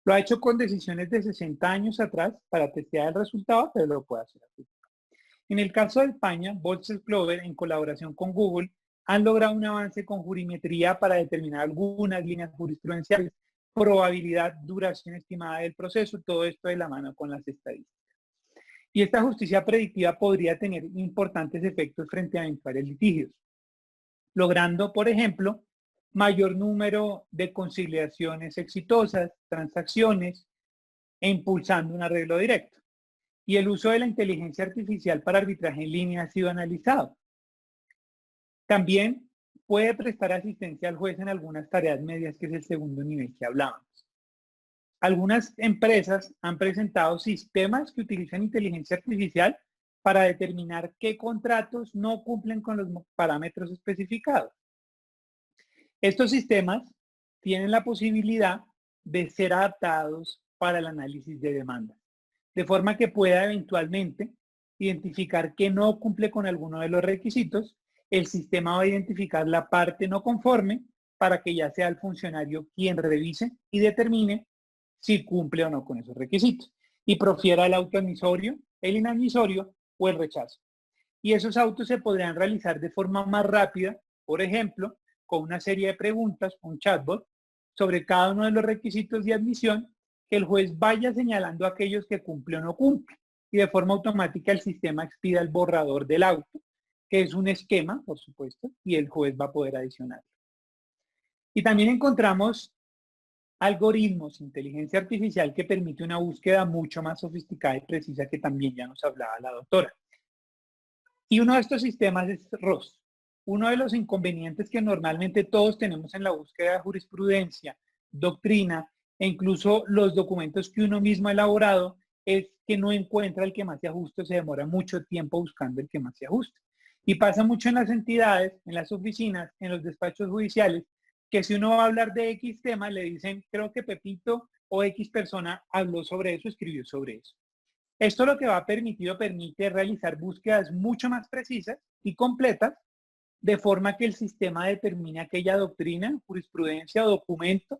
Lo ha hecho con decisiones de 60 años atrás para testear el resultado, pero lo puede hacer así. En el caso de España, Boltzer Clover, en colaboración con Google, han logrado un avance con jurimetría para determinar algunas líneas jurisprudenciales, probabilidad, duración estimada del proceso, todo esto de la mano con las estadísticas. Y esta justicia predictiva podría tener importantes efectos frente a eventuales litigios, logrando, por ejemplo, mayor número de conciliaciones exitosas, transacciones, e impulsando un arreglo directo. Y el uso de la inteligencia artificial para arbitraje en línea ha sido analizado. También puede prestar asistencia al juez en algunas tareas medias, que es el segundo nivel que hablábamos. Algunas empresas han presentado sistemas que utilizan inteligencia artificial para determinar qué contratos no cumplen con los parámetros especificados. Estos sistemas tienen la posibilidad de ser adaptados para el análisis de demandas, de forma que pueda eventualmente identificar que no cumple con alguno de los requisitos. El sistema va a identificar la parte no conforme para que ya sea el funcionario quien revise y determine si cumple o no con esos requisitos y profiera el auto admisorio, el inadmisorio o el rechazo. Y esos autos se podrían realizar de forma más rápida, por ejemplo, con una serie de preguntas, un chatbot, sobre cada uno de los requisitos de admisión, que el juez vaya señalando aquellos que cumple o no cumple. Y de forma automática el sistema expida el borrador del auto, que es un esquema, por supuesto, y el juez va a poder adicionarlo. Y también encontramos algoritmos, inteligencia artificial que permite una búsqueda mucho más sofisticada y precisa, que también ya nos hablaba la doctora. Y uno de estos sistemas es ROS. Uno de los inconvenientes que normalmente todos tenemos en la búsqueda de jurisprudencia, doctrina e incluso los documentos que uno mismo ha elaborado es que no encuentra el que más se ajuste, se demora mucho tiempo buscando el que más se ajuste. Y pasa mucho en las entidades, en las oficinas, en los despachos judiciales, que si uno va a hablar de X tema, le dicen, creo que Pepito o X persona habló sobre eso, escribió sobre eso. Esto lo que permite realizar búsquedas mucho más precisas y completas, de forma que el sistema determine aquella doctrina, jurisprudencia o documento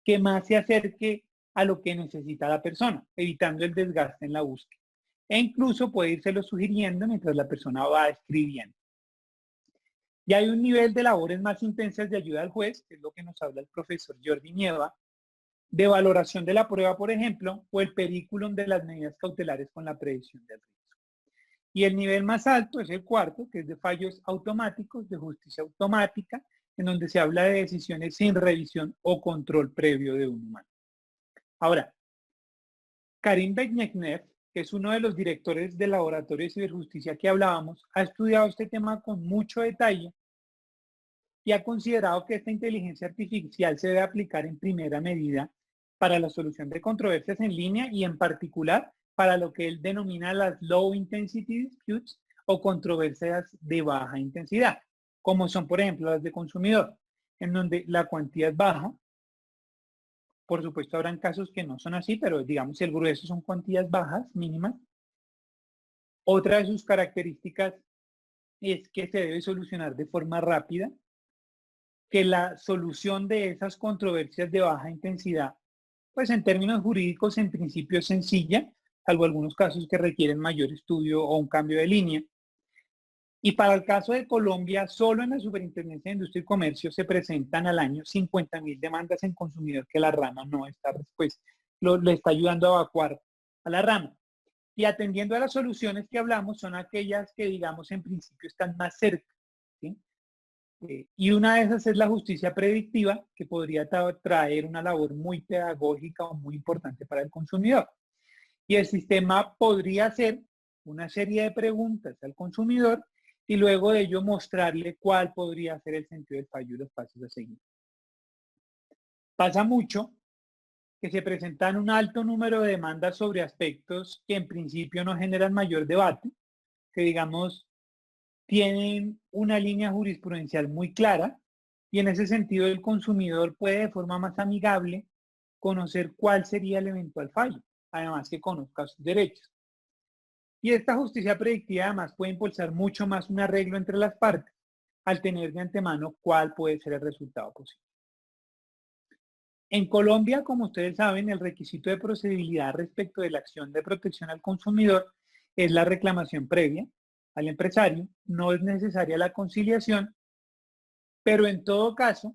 que más se acerque a lo que necesita la persona, evitando el desgaste en la búsqueda. E incluso puede írselo sugiriendo mientras la persona va escribiendo. Y hay un nivel de labores más intensas de ayuda al juez, que es lo que nos habla el profesor Jordi Nieva, de valoración de la prueba, por ejemplo, o el periculum de las medidas cautelares con la predicción del riesgo. Y el nivel más alto es el cuarto, que es de fallos automáticos, de justicia automática, en donde se habla de decisiones sin revisión o control previo de un humano. Ahora, Karim Bekneknev, que es uno de los directores del Laboratorio de Ciberjusticia que hablábamos, ha estudiado este tema con mucho detalle y ha considerado que esta inteligencia artificial se debe aplicar en primera medida para la solución de controversias en línea y en particular para lo que él denomina las low intensity disputes o controversias de baja intensidad, como son por ejemplo las de consumidor, en donde la cuantía es baja. Por supuesto habrán casos que no son así, pero digamos el grueso son cuantías bajas, mínimas. Otra de sus características es que se debe solucionar de forma rápida, que la solución de esas controversias de baja intensidad, pues en términos jurídicos en principio es sencilla, salvo algunos casos que requieren mayor estudio o un cambio de línea. Y para el caso de Colombia, solo en la Superintendencia de Industria y Comercio se presentan al año 50.000 demandas en consumidor que la rama no está, pues, le está ayudando a evacuar a la rama. Y atendiendo a las soluciones que hablamos, son aquellas que, digamos, en principio están más cerca, ¿sí? Y una de esas es la justicia predictiva, que podría traer una labor muy pedagógica o muy importante para el consumidor. Y el sistema podría hacer una serie de preguntas al consumidor y luego de ello mostrarle cuál podría ser el sentido del fallo y los pasos a seguir. Pasa mucho que se presentan un alto número de demandas sobre aspectos que en principio no generan mayor debate, que digamos tienen una línea jurisprudencial muy clara y en ese sentido el consumidor puede de forma más amigable conocer cuál sería el eventual fallo, además que conozca sus derechos. Y esta justicia predictiva además puede impulsar mucho más un arreglo entre las partes al tener de antemano cuál puede ser el resultado posible. En Colombia, como ustedes saben, el requisito de procedibilidad respecto de la acción de protección al consumidor es la reclamación previa al empresario, no es necesaria la conciliación, pero en todo caso,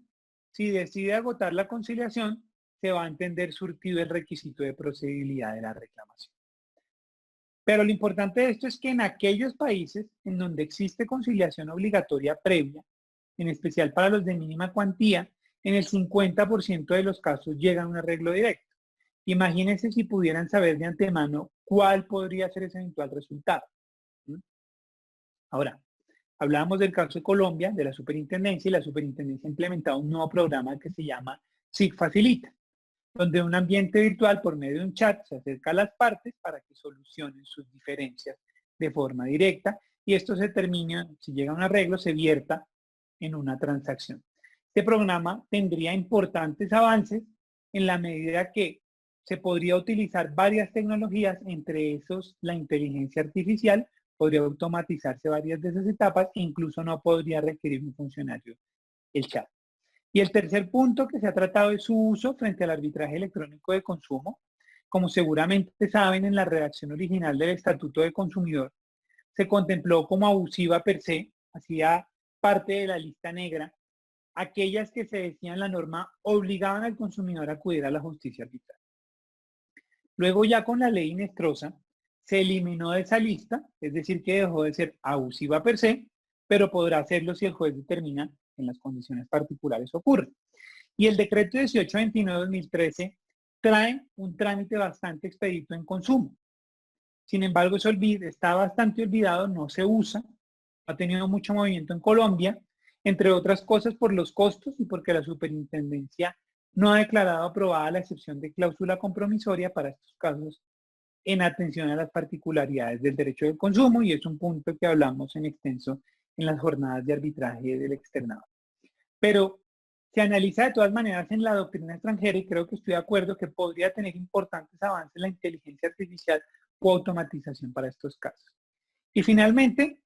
si decide agotar la conciliación, se va a entender surtido el requisito de procedibilidad de la reclamación. Pero lo importante de esto es que en aquellos países en donde existe conciliación obligatoria previa, en especial para los de mínima cuantía, en el 50% de los casos llega a un arreglo directo. Imagínense si pudieran saber de antemano cuál podría ser ese eventual resultado. Ahora, hablábamos del caso de Colombia, de la superintendencia, y la superintendencia ha implementado un nuevo programa que se llama SIG Facilita, donde un ambiente virtual por medio de un chat se acerca a las partes para que solucionen sus diferencias de forma directa y esto se termina, si llega a un arreglo, se vierta en una transacción. Este programa tendría importantes avances en la medida que se podría utilizar varias tecnologías, entre esos la inteligencia artificial, podría automatizarse varias de esas etapas e incluso no podría requerir un funcionario el chat. Y el tercer punto que se ha tratado es su uso frente al arbitraje electrónico de consumo. Como seguramente saben, en la redacción original del Estatuto del Consumidor se contempló como abusiva per se, hacía parte de la lista negra, aquellas que se decían en la norma obligaban al consumidor a acudir a la justicia arbitral. Luego ya con la ley Inestrosa se eliminó de esa lista, es decir que dejó de ser abusiva per se, pero podrá hacerlo si el juez determina en las condiciones particulares ocurre. Y el decreto 1829-2013 trae un trámite bastante expedito en consumo. Sin embargo, está bastante olvidado, no se usa, ha tenido mucho movimiento en Colombia, entre otras cosas por los costos y porque la superintendencia no ha declarado aprobada la excepción de cláusula compromisoria para estos casos en atención a las particularidades del derecho del consumo y es un punto que hablamos en extenso en las jornadas de arbitraje del externado. Pero se analiza de todas maneras en la doctrina extranjera y creo que estoy de acuerdo que podría tener importantes avances en la inteligencia artificial o automatización para estos casos. Y finalmente,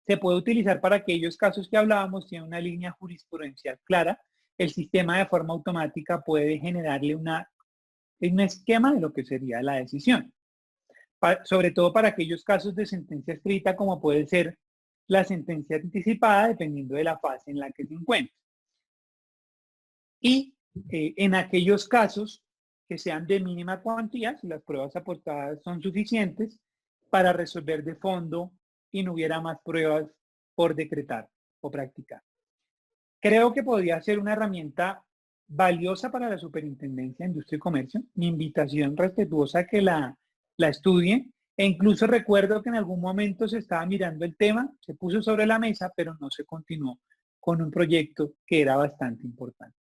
se puede utilizar para aquellos casos que hablábamos, tiene una línea jurisprudencial clara, el sistema de forma automática puede generarle un esquema de lo que sería la decisión. Sobre todo para aquellos casos de sentencia escrita como puede ser la sentencia anticipada dependiendo de la fase en la que se encuentre. Y en aquellos casos que sean de mínima cuantía, si las pruebas aportadas son suficientes para resolver de fondo y no hubiera más pruebas por decretar o practicar. Creo que podría ser una herramienta valiosa para la Superintendencia de Industria y Comercio. Mi invitación respetuosa a que la estudien. E incluso recuerdo que en algún momento se estaba mirando el tema, se puso sobre la mesa, pero no se continuó con un proyecto que era bastante importante.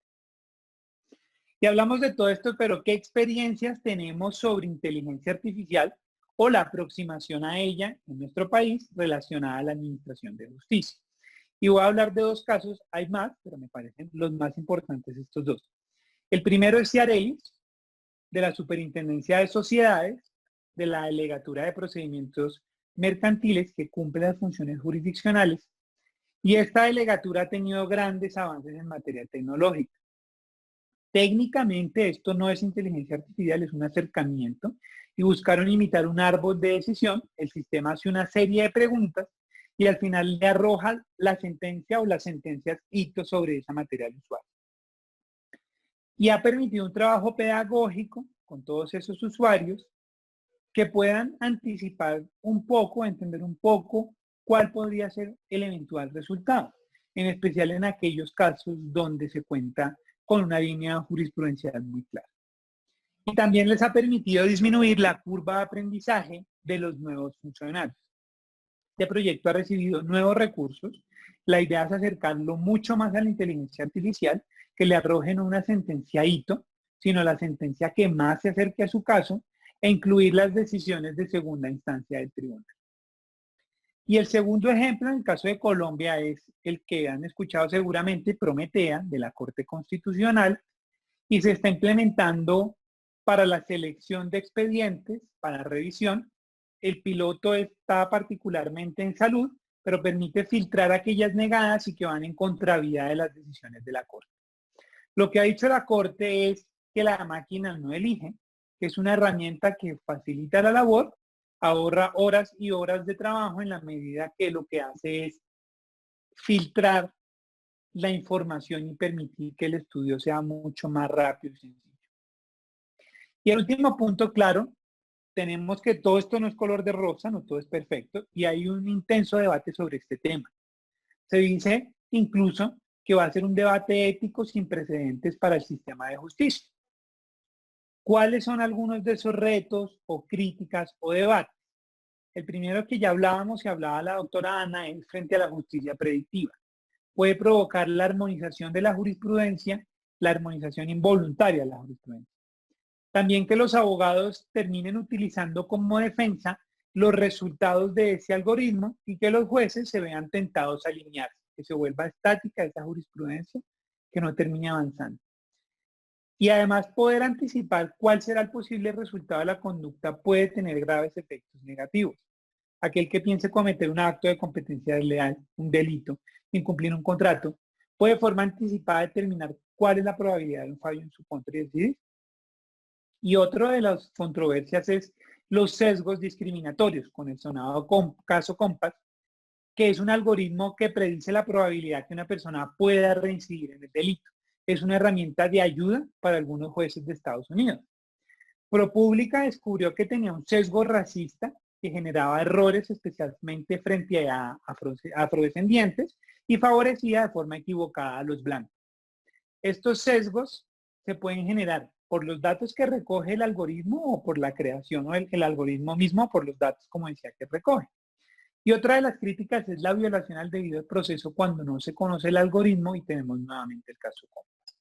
Y hablamos de todo esto, pero ¿qué experiencias tenemos sobre inteligencia artificial o la aproximación a ella en nuestro país relacionada a la administración de justicia? Y voy a hablar de dos casos, hay más, pero me parecen los más importantes estos dos. El primero es Ciarelis, de la Superintendencia de Sociedades, de la Delegatura de Procedimientos Mercantiles, que cumple las funciones jurisdiccionales. Y esta delegatura ha tenido grandes avances en materia tecnológica. Técnicamente esto no es inteligencia artificial, es un acercamiento y buscaron imitar un árbol de decisión. El sistema hace una serie de preguntas y al final le arroja la sentencia o las sentencias hitos sobre esa materia al usuario. Y ha permitido un trabajo pedagógico con todos esos usuarios que puedan anticipar un poco, entender un poco cuál podría ser el eventual resultado, en especial en aquellos casos donde se cuenta con una línea jurisprudencial muy clara. Y también les ha permitido disminuir la curva de aprendizaje de los nuevos funcionarios. Este proyecto ha recibido nuevos recursos. La idea es acercarlo mucho más a la inteligencia artificial, que le arrojen una sentencia hito, sino la sentencia que más se acerque a su caso, e incluir las decisiones de segunda instancia del tribunal. Y el segundo ejemplo, en el caso de Colombia, es el que han escuchado seguramente, Prometea, de la Corte Constitucional, y se está implementando para la selección de expedientes, para revisión. El piloto está particularmente en salud, pero permite filtrar aquellas negadas y que van en contravía de las decisiones de la Corte. Lo que ha dicho la Corte es que la máquina no elige, que es una herramienta que facilita la labor, ahorra horas y horas de trabajo en la medida que lo que hace es filtrar la información y permitir que el estudio sea mucho más rápido y sencillo. Y el último punto, claro, tenemos que todo esto no es color de rosa, no todo es perfecto, y hay un intenso debate sobre este tema. Se dice incluso que va a ser un debate ético sin precedentes para el sistema de justicia. ¿Cuáles son algunos de esos retos o críticas o debates? El primero que ya hablábamos y hablaba la doctora Ana es frente a la justicia predictiva. Puede provocar la armonización de la jurisprudencia, la armonización involuntaria de la jurisprudencia. También que los abogados terminen utilizando como defensa los resultados de ese algoritmo y que los jueces se vean tentados a alinearse, que se vuelva estática esa jurisprudencia, que no termine avanzando. Y además poder anticipar cuál será el posible resultado de la conducta puede tener graves efectos negativos. Aquel que piense cometer un acto de competencia desleal, un delito, incumplir un contrato, puede de forma anticipada determinar cuál es la probabilidad de un fallo en su contra y decidir. Y otra de las controversias es los sesgos discriminatorios, con el sonado caso Compass, que es un algoritmo que predice la probabilidad que una persona pueda reincidir en el delito. Es una herramienta de ayuda para algunos jueces de Estados Unidos. ProPublica descubrió que tenía un sesgo racista que generaba errores especialmente frente a afrodescendientes y favorecía de forma equivocada a los blancos. Estos sesgos se pueden generar por los datos que recoge el algoritmo o por la creación o el algoritmo mismo por los datos, como decía, que recoge. Y otra de las críticas es la violación al debido proceso cuando no se conoce el algoritmo y tenemos nuevamente el caso Compass.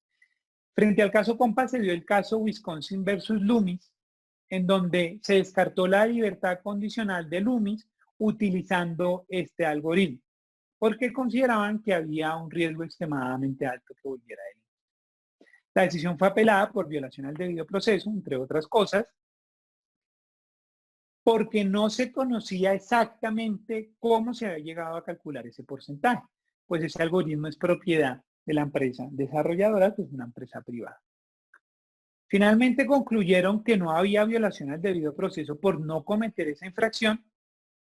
Frente al caso Compass se dio el caso Wisconsin versus Loomis, en donde se descartó la libertad condicional de Loomis utilizando este algoritmo, porque consideraban que había un riesgo extremadamente alto que volviera delito. La decisión fue apelada por violación al debido proceso, entre otras cosas, porque no se conocía exactamente cómo se había llegado a calcular ese porcentaje, pues ese algoritmo es propiedad de la empresa desarrolladora, que es una empresa privada. Finalmente concluyeron que no había violación al debido proceso por no cometer esa infracción.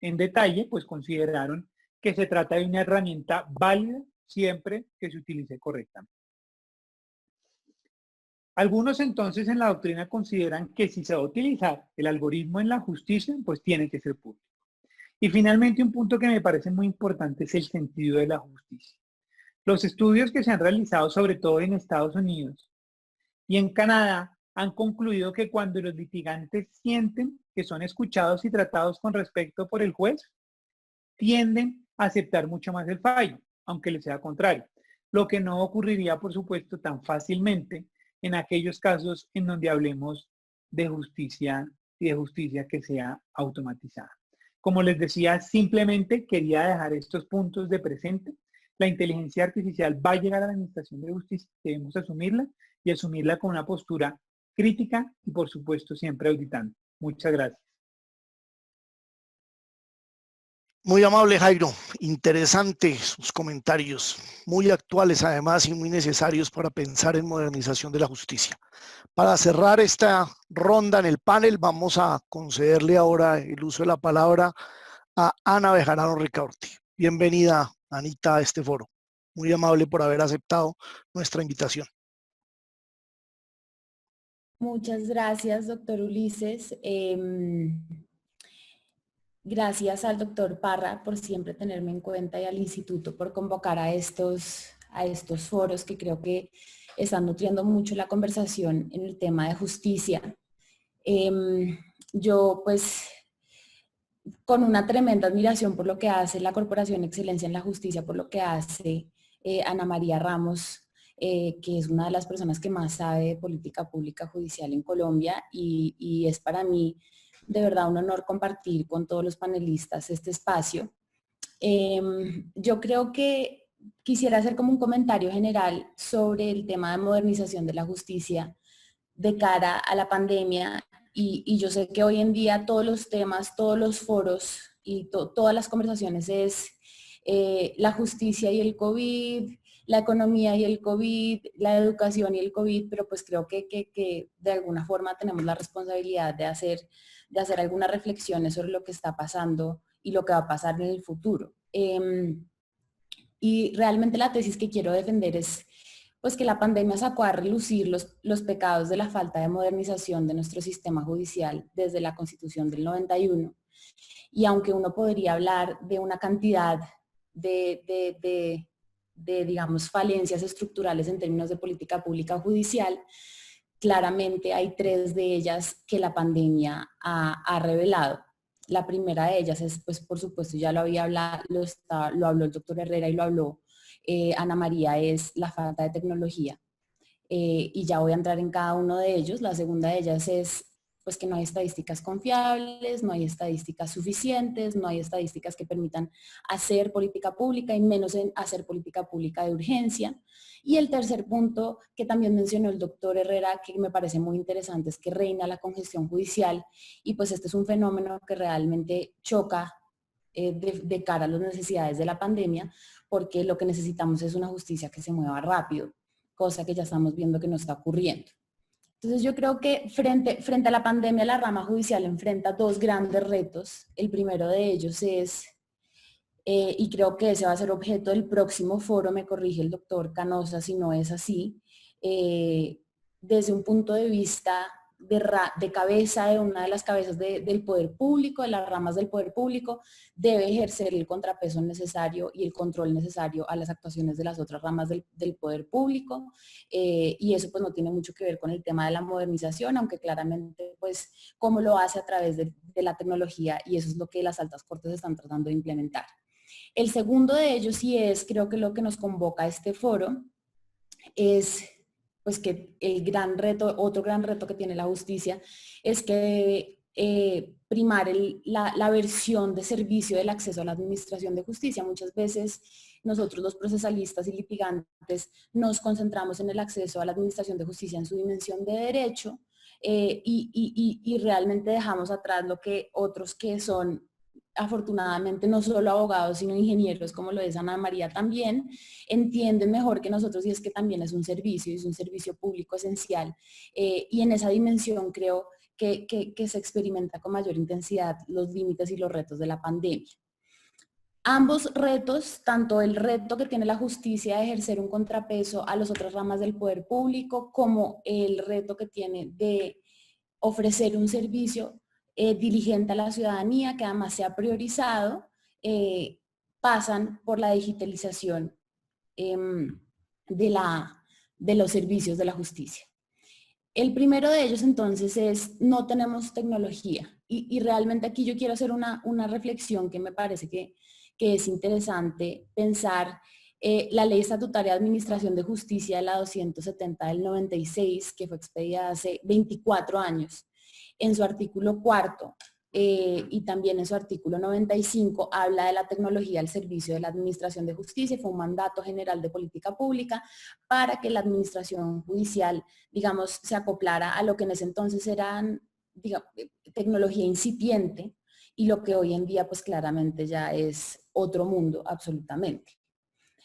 En detalle, pues consideraron que se trata de una herramienta válida siempre que se utilice correctamente. Algunos entonces en la doctrina consideran que si se va a utilizar el algoritmo en la justicia, pues tiene que ser público. Y finalmente un punto que me parece muy importante es el sentido de la justicia. Los estudios que se han realizado sobre todo en Estados Unidos y en Canadá han concluido que cuando los litigantes sienten que son escuchados y tratados con respeto por el juez, tienden a aceptar mucho más el fallo, aunque les sea contrario. Lo que no ocurriría, por supuesto, tan fácilmente en aquellos casos en donde hablemos de justicia y de justicia que sea automatizada. Como les decía, simplemente quería dejar estos puntos de presente. La inteligencia artificial va a llegar a la administración de justicia, debemos asumirla y asumirla con una postura crítica y, por supuesto, siempre auditando. Muchas gracias. Muy amable, Jairo. Interesante sus comentarios, muy actuales además y muy necesarios para pensar en modernización de la justicia. Para cerrar esta ronda en el panel, vamos a concederle ahora el uso de la palabra a Ana Bejarano Ricaurte. Bienvenida, Anita, a este foro. Muy amable por haber aceptado nuestra invitación. Muchas gracias, doctor Ulises. Gracias al doctor Parra por siempre tenerme en cuenta y al instituto por convocar a estos foros que creo que están nutriendo mucho la conversación en el tema de justicia. Yo pues con una tremenda admiración por lo que hace la Corporación Excelencia en la Justicia, por lo que hace Ana María Ramos, que es una de las personas que más sabe de política pública judicial en Colombia y es para mí de verdad un honor compartir con todos los panelistas este espacio. Yo creo que quisiera hacer como un comentario general sobre el tema de modernización de la justicia de cara a la pandemia y yo sé que hoy en día todos los temas, todos los foros y todas las conversaciones es la justicia y el COVID, la economía y el COVID, la educación y el COVID, pero pues creo que de alguna forma tenemos la responsabilidad de hacer algunas reflexiones sobre lo que está pasando y lo que va a pasar en el futuro. Y realmente la tesis que quiero defender es pues que la pandemia sacó a relucir los pecados de la falta de modernización de nuestro sistema judicial desde la Constitución del 91. Y aunque uno podría hablar de una cantidad de digamos, falencias estructurales en términos de política pública judicial, claramente hay tres de ellas que la pandemia ha revelado. La primera de ellas es, pues por supuesto, ya lo había hablado, lo habló el doctor Herrera y lo habló Ana María, es la falta de tecnología. Y ya voy a entrar en cada uno de ellos. La segunda de ellas es pues que no hay estadísticas confiables, no hay estadísticas suficientes, no hay estadísticas que permitan hacer política pública y menos en hacer política pública de urgencia. Y el tercer punto que también mencionó el doctor Herrera, que me parece muy interesante, es que reina la congestión judicial y pues este es un fenómeno que realmente choca de cara a las necesidades de la pandemia, porque lo que necesitamos es una justicia que se mueva rápido, cosa que ya estamos viendo que no está ocurriendo. Entonces yo creo que frente a la pandemia la rama judicial enfrenta dos grandes retos. El primero de ellos es, y creo que ese va a ser objeto del próximo foro, me corrige el doctor Canosa si no es así, desde un punto de vista de cabeza, de una de las cabezas del poder público, de las ramas del poder público, debe ejercer el contrapeso necesario y el control necesario a las actuaciones de las otras ramas del poder público, y eso pues no tiene mucho que ver con el tema de la modernización, aunque claramente pues cómo lo hace a través de la tecnología, y eso es lo que las altas cortes están tratando de implementar. El segundo de ellos sí es, creo que lo que nos convoca a este foro, es pues que el gran reto, otro gran reto que tiene la justicia es que debe primar la versión de servicio del acceso a la administración de justicia. Muchas veces nosotros los procesalistas y litigantes nos concentramos en el acceso a la administración de justicia en su dimensión de derecho y realmente dejamos atrás lo que otros que son afortunadamente no solo abogados, sino ingenieros, como lo es Ana María también, entienden mejor que nosotros y es que también es un servicio público esencial. Y en esa dimensión creo que se experimenta con mayor intensidad los límites y los retos de la pandemia. Ambos retos, tanto el reto que tiene la justicia de ejercer un contrapeso a las otras ramas del poder público, como el reto que tiene de ofrecer un servicio diligente a la ciudadanía, que además sea priorizado, pasan por la digitalización de los servicios de la justicia. El primero de ellos entonces es no tenemos tecnología y realmente aquí yo quiero hacer una reflexión que me parece que es interesante pensar. La Ley Estatutaria de Administración de Justicia, la 270 del 96, que fue expedida hace 24 años, en su artículo 4 y también en su artículo 95 habla de la tecnología al servicio de la Administración de Justicia. Fue un mandato general de política pública para que la administración judicial, digamos, se acoplara a lo que en ese entonces eran, digamos, tecnología incipiente y lo que hoy en día pues claramente ya es otro mundo absolutamente.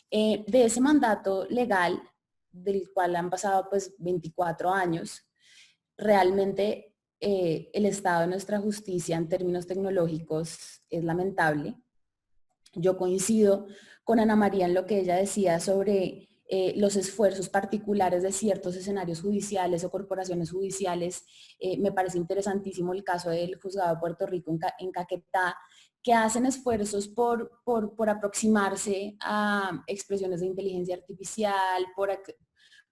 De ese mandato legal, del cual han pasado pues 24 años, realmente el estado de nuestra justicia en términos tecnológicos es lamentable. Yo coincido con Ana María en lo que ella decía sobre los esfuerzos particulares de ciertos escenarios judiciales o corporaciones judiciales. Me parece interesantísimo el caso del juzgado de Puerto Rico en Caquetá, que hacen esfuerzos por aproximarse a expresiones de inteligencia artificial,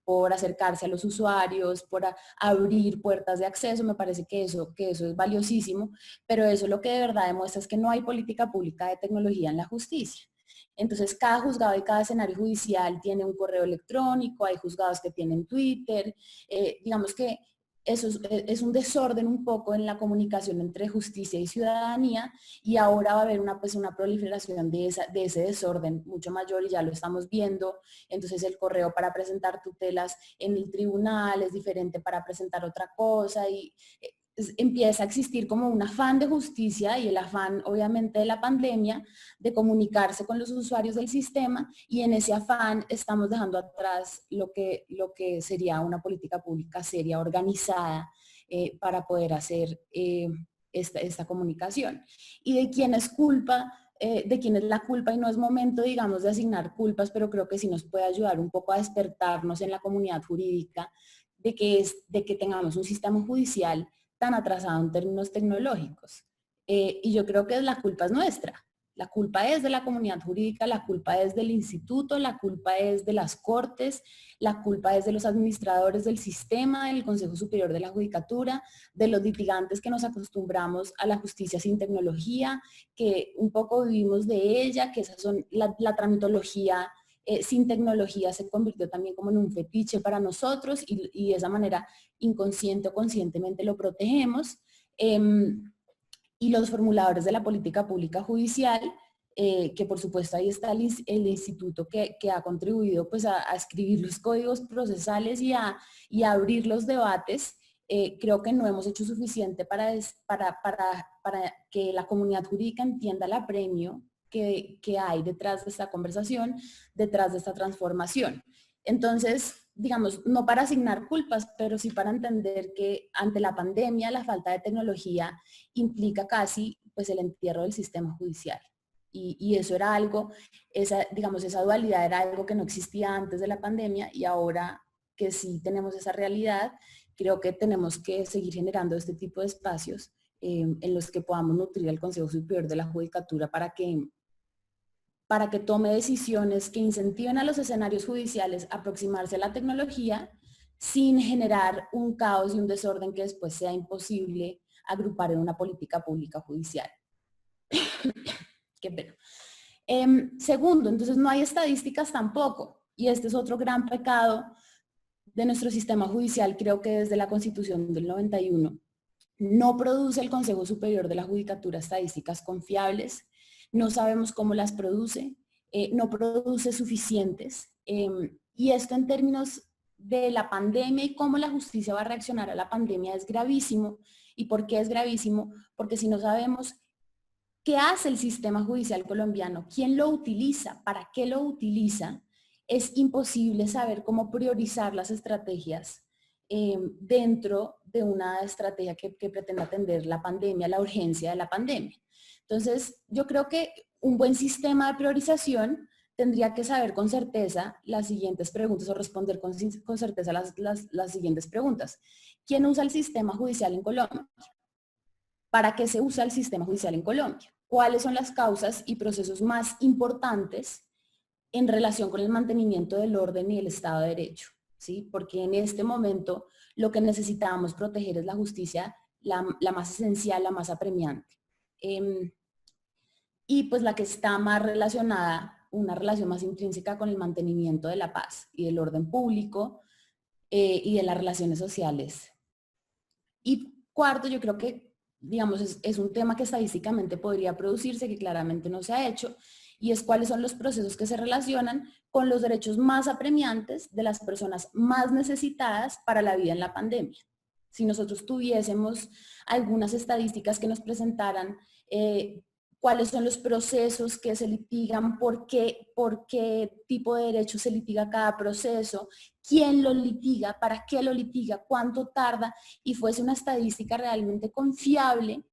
por acercarse a los usuarios, por abrir puertas de acceso. Me parece que eso es valiosísimo, pero eso lo que de verdad demuestra es que no hay política pública de tecnología en la justicia. Entonces, cada juzgado y cada escenario judicial tiene un correo electrónico, hay juzgados que tienen Twitter, digamos que eso es un desorden un poco en la comunicación entre justicia y ciudadanía, y ahora va a haber una proliferación de ese desorden mucho mayor y ya lo estamos viendo. Entonces el correo para presentar tutelas en el tribunal es diferente para presentar otra cosa y empieza a existir como un afán de justicia y el afán obviamente de la pandemia de comunicarse con los usuarios del sistema, y en ese afán estamos dejando atrás lo que sería una política pública seria, organizada, para poder hacer esta comunicación. ¿Y de quién es culpa? De quién es la culpa, y no es momento, digamos, de asignar culpas, pero creo que sí nos puede ayudar un poco a despertarnos en la comunidad jurídica de que tengamos un sistema judicial tan atrasado en términos tecnológicos. Y yo creo que la culpa es nuestra. La culpa es de la comunidad jurídica, la culpa es del instituto, la culpa es de las cortes, la culpa es de los administradores del sistema, del Consejo Superior de la Judicatura, de los litigantes que nos acostumbramos a la justicia sin tecnología, que un poco vivimos de ella, que esas son la tramitología sin tecnología se convirtió también como en un fetiche para nosotros, y de esa manera inconsciente o conscientemente lo protegemos. Y los formuladores de la política pública judicial, que por supuesto ahí está el instituto que ha contribuido pues a escribir los códigos procesales y a abrir los debates. Creo que no hemos hecho suficiente para que la comunidad jurídica entienda el apremio que hay detrás de esta conversación, detrás de esta transformación. Entonces, digamos, no para asignar culpas, pero sí para entender que ante la pandemia la falta de tecnología implica casi pues el entierro del sistema judicial. Y eso era algo, esa dualidad era algo que no existía antes de la pandemia, y ahora que sí tenemos esa realidad, creo que tenemos que seguir generando este tipo de espacios en los que podamos nutrir al Consejo Superior de la Judicatura para que tome decisiones que incentiven a los escenarios judiciales a aproximarse a la tecnología sin generar un caos y un desorden que después sea imposible agrupar en una política pública judicial. Qué pena. Segundo, entonces no hay estadísticas tampoco, y este es otro gran pecado de nuestro sistema judicial. Creo que desde la Constitución del 91 no produce el Consejo Superior de la Judicatura estadísticas confiables. No sabemos cómo las produce, no produce suficientes. Y esto en términos de la pandemia y cómo la justicia va a reaccionar a la pandemia es gravísimo. ¿Y por qué es gravísimo? Porque si no sabemos qué hace el sistema judicial colombiano, quién lo utiliza, para qué lo utiliza, es imposible saber cómo priorizar las estrategias dentro de una estrategia que pretenda atender la pandemia, la urgencia de la pandemia. Entonces, yo creo que un buen sistema de priorización tendría que saber con certeza las siguientes preguntas o responder con certeza las siguientes preguntas. ¿Quién usa el sistema judicial en Colombia? ¿Para qué se usa el sistema judicial en Colombia? ¿Cuáles son las causas y procesos más importantes en relación con el mantenimiento del orden y el Estado de Derecho? ¿Sí? Porque en este momento lo que necesitamos proteger es la justicia, la más esencial, la más apremiante. Y pues la que está más relacionada, una relación más intrínseca con el mantenimiento de la paz y del orden público y de las relaciones sociales. Y cuarto, yo creo que, digamos, es un tema que estadísticamente podría producirse, que claramente no se ha hecho, y es cuáles son los procesos que se relacionan con los derechos más apremiantes de las personas más necesitadas para la vida en la pandemia. Si nosotros tuviésemos algunas estadísticas que nos presentaran cuáles son los procesos que se litigan, por qué tipo de derecho se litiga cada proceso, quién lo litiga, para qué lo litiga, cuánto tarda, y fuese una estadística realmente confiable,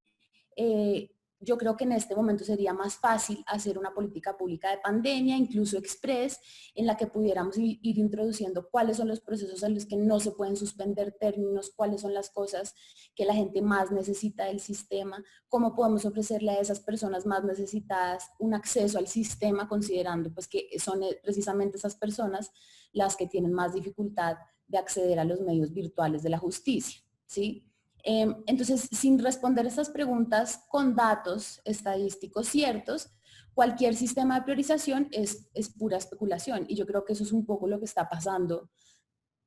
yo creo que en este momento sería más fácil hacer una política pública de pandemia, incluso express, en la que pudiéramos ir introduciendo cuáles son los procesos en los que no se pueden suspender términos, cuáles son las cosas que la gente más necesita del sistema, cómo podemos ofrecerle a esas personas más necesitadas un acceso al sistema, considerando pues que son precisamente esas personas las que tienen más dificultad de acceder a los medios virtuales de la justicia, ¿sí? Entonces, sin responder estas preguntas con datos estadísticos ciertos, cualquier sistema de priorización es pura especulación. Y yo creo que eso es un poco lo que está pasando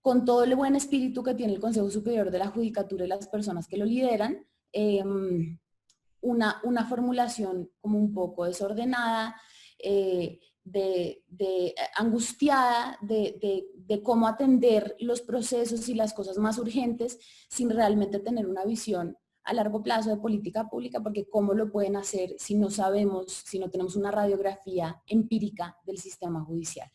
con todo el buen espíritu que tiene el Consejo Superior de la Judicatura y las personas que lo lideran. Una formulación como un poco desordenada, angustiada de cómo atender los procesos y las cosas más urgentes sin realmente tener una visión a largo plazo de política pública, porque cómo lo pueden hacer si no sabemos, si no tenemos una radiografía empírica del sistema judicial.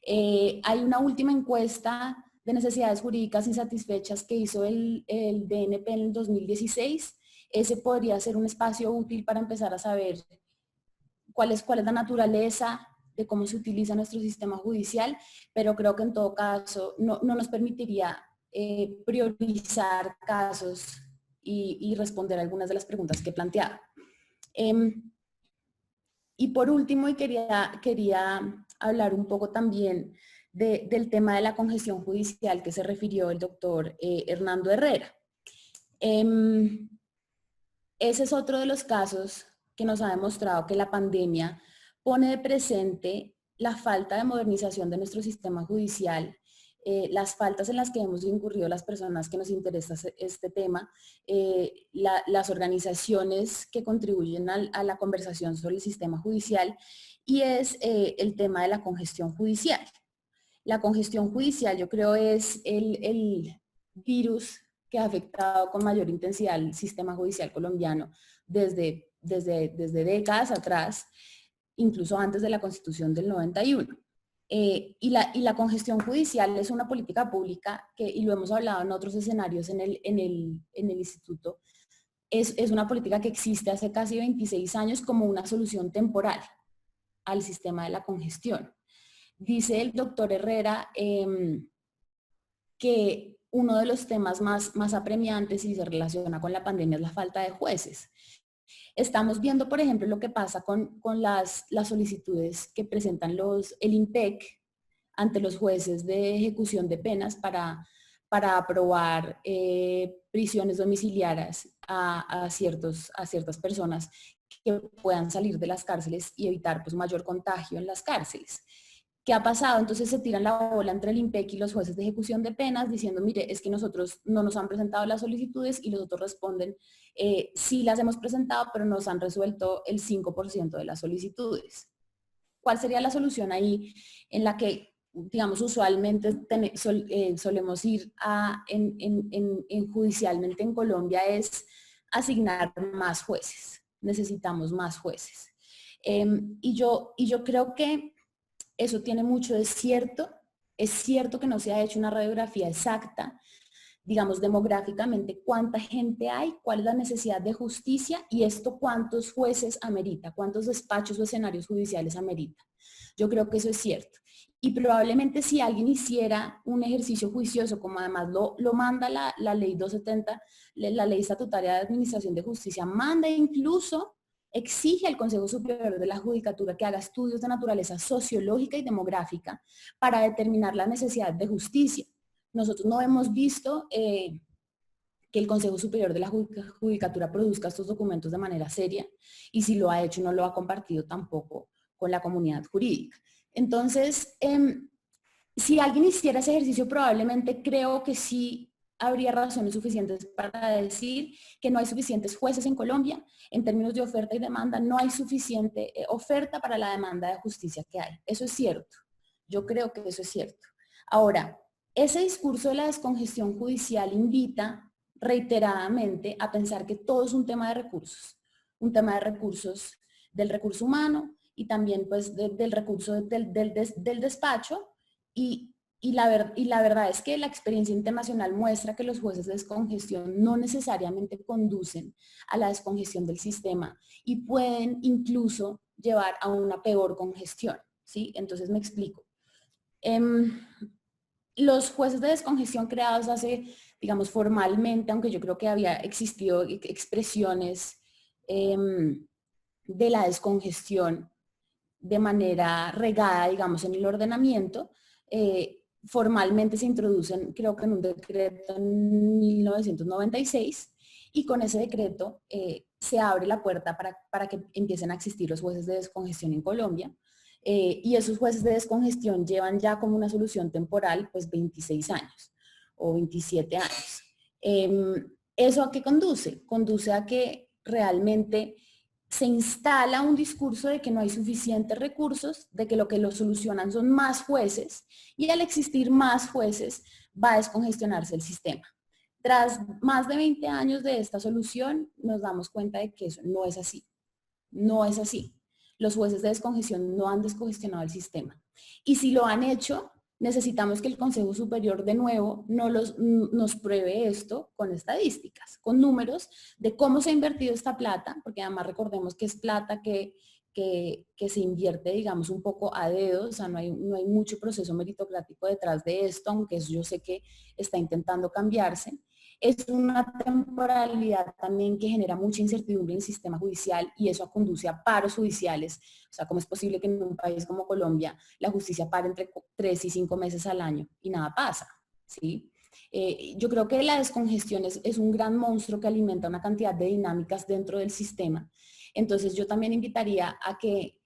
Hay una última encuesta de necesidades jurídicas insatisfechas que hizo el DNP en el 2016. Ese podría ser un espacio útil para empezar a saber cuál es la naturaleza de cómo se utiliza nuestro sistema judicial, pero creo que en todo caso no nos permitiría priorizar casos y responder algunas de las preguntas que he planteado. Y por último, y quería hablar un poco también del tema de la congestión judicial que se refirió el doctor Hernando Herrera. Ese es otro de los casos que nos ha demostrado que la pandemia pone de presente la falta de modernización de nuestro sistema judicial, las faltas en las que hemos incurrido las personas que nos interesa este tema, las organizaciones que contribuyen a la conversación sobre el sistema judicial, y es el tema de la congestión judicial. La congestión judicial, yo creo, es el virus que ha afectado con mayor intensidad el sistema judicial colombiano desde décadas atrás, incluso antes de la Constitución del 91. Y la congestión judicial es una política pública que, y lo hemos hablado en otros escenarios en el instituto, es una política que existe hace casi 26 años como una solución temporal al sistema de la congestión. Dice el doctor Herrera que uno de los temas más apremiantes y se relaciona con la pandemia es la falta de jueces. Estamos viendo, por ejemplo, lo que pasa con las solicitudes que presentan el IMPEC ante los jueces de ejecución de penas para aprobar prisiones domiciliarias a ciertas personas que puedan salir de las cárceles y evitar pues, mayor contagio en las cárceles. ¿Qué ha pasado? Entonces se tiran la bola entre el IMPEC y los jueces de ejecución de penas diciendo, mire, es que nosotros no nos han presentado las solicitudes, y los otros responden, sí las hemos presentado, pero nos han resuelto el 5% de las solicitudes. ¿Cuál sería la solución ahí en la que, digamos, usualmente solemos ir judicialmente en Colombia? Es asignar más jueces. Necesitamos más jueces. Y yo creo que eso tiene mucho de cierto. Es cierto que no se ha hecho una radiografía exacta digamos, demográficamente, cuánta gente hay, cuál es la necesidad de justicia y esto cuántos jueces amerita, cuántos despachos o escenarios judiciales amerita. Yo creo que eso es cierto. Y probablemente si alguien hiciera un ejercicio juicioso, como además lo manda la ley 270, la ley estatutaria de administración de justicia, manda incluso, exige al Consejo Superior de la Judicatura que haga estudios de naturaleza sociológica y demográfica para determinar la necesidad de justicia. Nosotros no hemos visto que el Consejo Superior de la Judicatura produzca estos documentos de manera seria y si lo ha hecho no lo ha compartido tampoco con la comunidad jurídica. Entonces, si alguien hiciera ese ejercicio, probablemente creo que sí habría razones suficientes para decir que no hay suficientes jueces en Colombia. En términos de oferta y demanda, no hay suficiente oferta para la demanda de justicia que hay. Eso es cierto. Yo creo que eso es cierto. Ahora, ese discurso de la descongestión judicial invita reiteradamente a pensar que todo es un tema de recursos del recurso humano y también pues del recurso del despacho y la verdad es que la experiencia internacional muestra que los jueces de descongestión no necesariamente conducen a la descongestión del sistema y pueden incluso llevar a una peor congestión, ¿sí? Entonces me explico. Los jueces de descongestión creados hace, digamos, formalmente, aunque yo creo que había existido expresiones de la descongestión de manera regada, digamos, en el ordenamiento, formalmente se introducen, creo que en un decreto en 1996, y con ese decreto se abre la puerta para que empiecen a existir los jueces de descongestión en Colombia. Y esos jueces de descongestión llevan ya como una solución temporal pues 26 años o 27 años. ¿Eso a qué conduce? Conduce a que realmente se instala un discurso de que no hay suficientes recursos, de que lo que lo solucionan son más jueces y al existir más jueces va a descongestionarse el sistema. Tras más de 20 años de esta solución nos damos cuenta de que eso no es así. No es así. Los jueces de descongestión no han descongestionado el sistema. Y si lo han hecho, necesitamos que el Consejo Superior de nuevo nos pruebe esto con estadísticas, con números de cómo se ha invertido esta plata, porque además recordemos que es plata que se invierte, digamos, un poco a dedo, o sea, no hay mucho proceso meritocrático detrás de esto, aunque eso yo sé que está intentando cambiarse. Es una temporalidad también que genera mucha incertidumbre en el sistema judicial y eso conduce a paros judiciales. O sea, ¿cómo es posible que en un país como Colombia la justicia pare entre 3 y 5 meses al año y nada pasa? ¿Sí? Yo creo que la descongestión es un gran monstruo que alimenta una cantidad de dinámicas dentro del sistema. Entonces yo también invitaría a que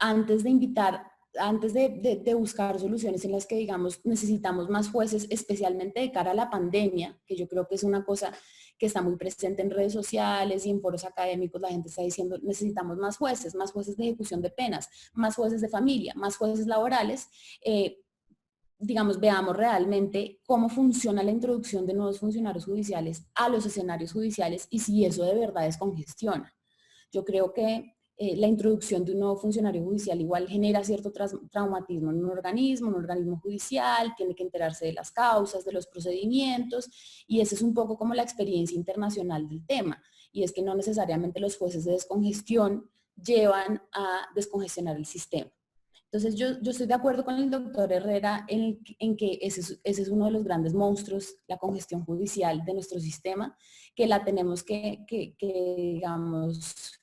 antes de buscar soluciones en las que, digamos, necesitamos más jueces, especialmente de cara a la pandemia, que yo creo que es una cosa que está muy presente en redes sociales y en foros académicos, la gente está diciendo, necesitamos más jueces de ejecución de penas, más jueces de familia, más jueces laborales, digamos, veamos realmente cómo funciona la introducción de nuevos funcionarios judiciales a los escenarios judiciales y si eso de verdad descongestiona. Yo creo que la introducción de un nuevo funcionario judicial igual genera cierto traumatismo en un organismo judicial, tiene que enterarse de las causas, de los procedimientos, y esa es un poco como la experiencia internacional del tema, y es que no necesariamente los jueces de descongestión llevan a descongestionar el sistema. Entonces yo estoy de acuerdo con el doctor Herrera en que ese es uno de los grandes monstruos, la congestión judicial de nuestro sistema, que la tenemos que digamos,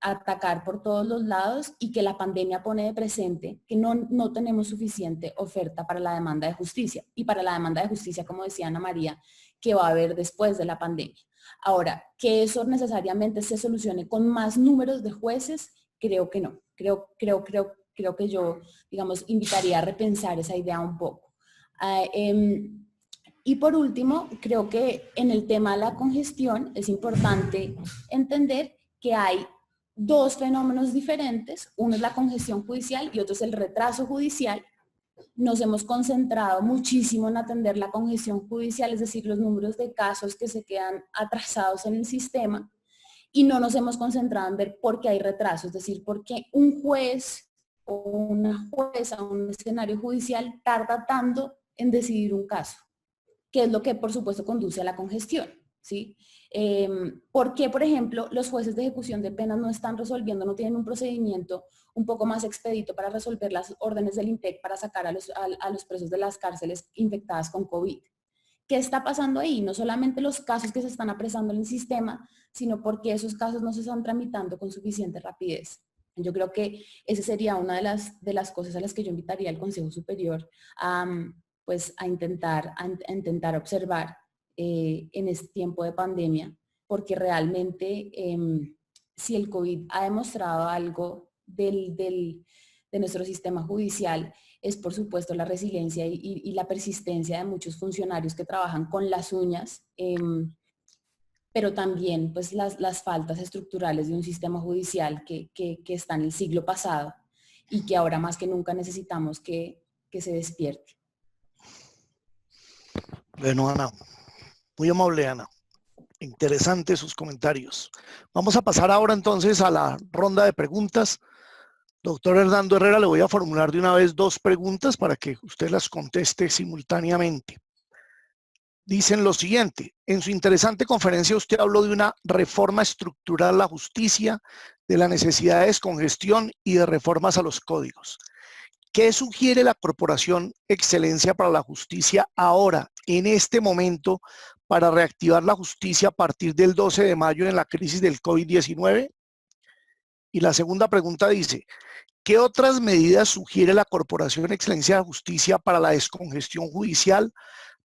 atacar por todos los lados y que la pandemia pone de presente que no tenemos suficiente oferta para la demanda de justicia y para la demanda de justicia, como decía Ana María, que va a haber después de la pandemia. Ahora, que eso necesariamente se solucione con más números de jueces, creo que no. Creo que yo, digamos, invitaría a repensar esa idea un poco. Y por último, creo que en el tema de la congestión es importante entender que hay dos fenómenos diferentes, uno es la congestión judicial y otro es el retraso judicial. Nos hemos concentrado muchísimo en atender la congestión judicial, es decir, los números de casos que se quedan atrasados en el sistema, y no nos hemos concentrado en ver por qué hay retraso, es decir, por qué un juez o una jueza en un escenario judicial tarda tanto en decidir un caso. que es lo que por supuesto conduce a la congestión, ¿sí? ¿Por qué, por ejemplo, los jueces de ejecución de penas no están resolviendo, no tienen un procedimiento un poco más expedito para resolver las órdenes del IMPEC para sacar a los presos de las cárceles infectadas con COVID? ¿Qué está pasando ahí? No solamente los casos que se están apresando en el sistema, sino porque esos casos no se están tramitando con suficiente rapidez. Yo creo que esa sería una de las cosas a las que yo invitaría al Consejo Superior pues a intentar observar en este tiempo de pandemia, porque realmente si el COVID ha demostrado algo de nuestro sistema judicial, es por supuesto la resiliencia y la persistencia de muchos funcionarios que trabajan con las uñas, pero también pues las faltas estructurales de un sistema judicial que está en el siglo pasado y que ahora más que nunca necesitamos que se despierte. Bueno, Ana, muy amable, Ana. Interesantes sus comentarios. Vamos a pasar ahora entonces a la ronda de preguntas. Doctor Hernando Herrera, le voy a formular de una vez 2 preguntas para que usted las conteste simultáneamente. Dicen lo siguiente: en su interesante conferencia usted habló de una reforma estructural a la justicia, de la necesidad de descongestión y de reformas a los códigos. ¿Qué sugiere la Corporación Excelencia para la Justicia ahora, en este momento, para reactivar la justicia a partir del 12 de mayo en la crisis del COVID-19? Y la segunda pregunta dice: ¿qué otras medidas sugiere la Corporación Excelencia de la Justicia para la descongestión judicial,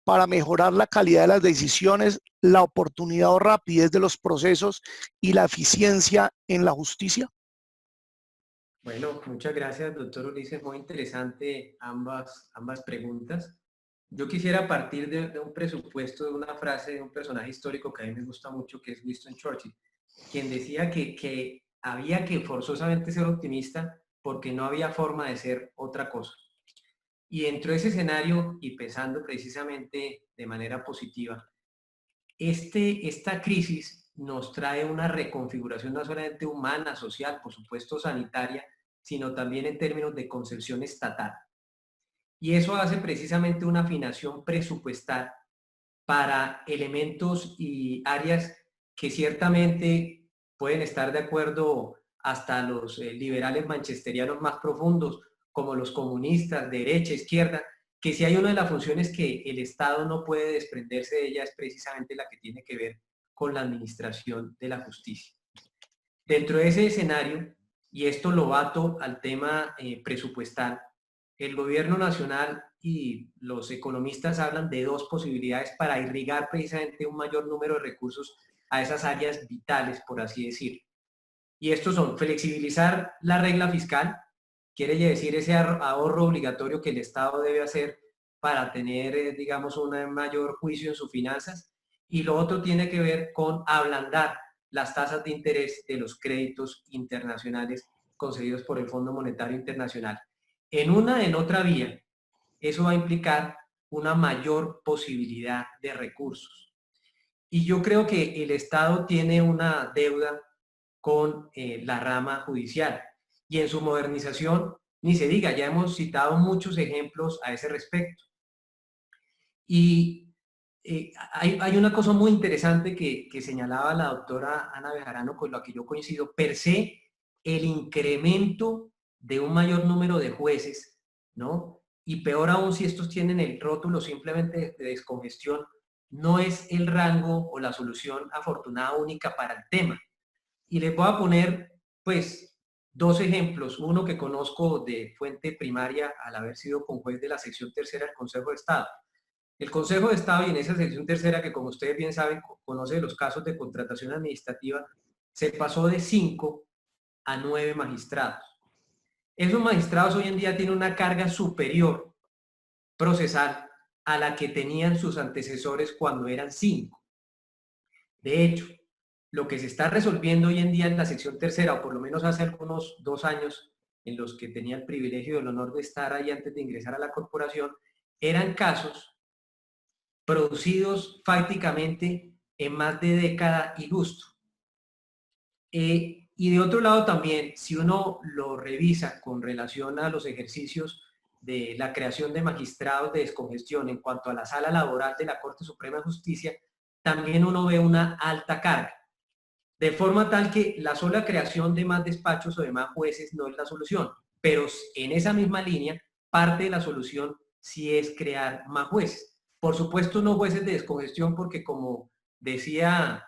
para mejorar la calidad de las decisiones, la oportunidad o rapidez de los procesos y la eficiencia en la justicia? Bueno, muchas gracias, doctor Ulises. Muy interesante ambas preguntas. Yo quisiera partir de un presupuesto, de una frase de un personaje histórico que a mí me gusta mucho, que es Winston Churchill, quien decía que había que forzosamente ser optimista porque no había forma de ser otra cosa. Y dentro de ese escenario, y pensando precisamente de manera positiva, esta crisis nos trae una reconfiguración no solamente humana, social, por supuesto sanitaria, sino también en términos de concepción estatal. Y eso hace precisamente una afinación presupuestal para elementos y áreas que ciertamente pueden estar de acuerdo hasta los liberales manchesterianos más profundos, como los comunistas, derecha, izquierda, que si hay una de las funciones que el Estado no puede desprenderse de ella es precisamente la que tiene que ver con la administración de la justicia. Dentro de ese escenario, y esto lo ato al tema presupuestal, el gobierno nacional y los economistas hablan de 2 posibilidades para irrigar precisamente un mayor número de recursos a esas áreas vitales, por así decirlo. Y estos son flexibilizar la regla fiscal, quiere decir ese ahorro obligatorio que el Estado debe hacer para tener, digamos, un mayor juicio en sus finanzas. Y lo otro tiene que ver con ablandar las tasas de interés de los créditos internacionales concedidos por el Fondo Monetario Internacional. En otra vía, eso va a implicar una mayor posibilidad de recursos. Y yo creo que el Estado tiene una deuda con la rama judicial. Y en su modernización, ni se diga, ya hemos citado muchos ejemplos a ese respecto. Y hay una cosa muy interesante que señalaba la doctora Ana Bejarano, con la que yo coincido. Per se, el incremento de un mayor número de jueces, ¿no? Y peor aún si estos tienen el rótulo simplemente de descongestión, no es el rango o la solución afortunada única para el tema. Y les voy a poner, pues, 2 ejemplos. Uno que conozco de fuente primaria al haber sido conjuez de la sección tercera del Consejo de Estado. El Consejo de Estado, y en esa sección tercera, que como ustedes bien saben, conoce los casos de contratación administrativa, se pasó de 5 a 9 magistrados. Esos magistrados hoy en día tienen una carga superior procesal a la que tenían sus antecesores cuando eran 5. De hecho, lo que se está resolviendo hoy en día en la sección tercera, o por lo menos hace algunos 2 años, en los que tenía el privilegio y el honor de estar ahí antes de ingresar a la corporación, eran casos producidos fácticamente en más de década y lustro. Y de otro lado también, si uno lo revisa con relación a los ejercicios de la creación de magistrados de descongestión en cuanto a la sala laboral de la Corte Suprema de Justicia, también uno ve una alta carga. De forma tal que la sola creación de más despachos o de más jueces no es la solución, pero en esa misma línea, parte de la solución sí es crear más jueces. Por supuesto, no jueces de descongestión, porque como decía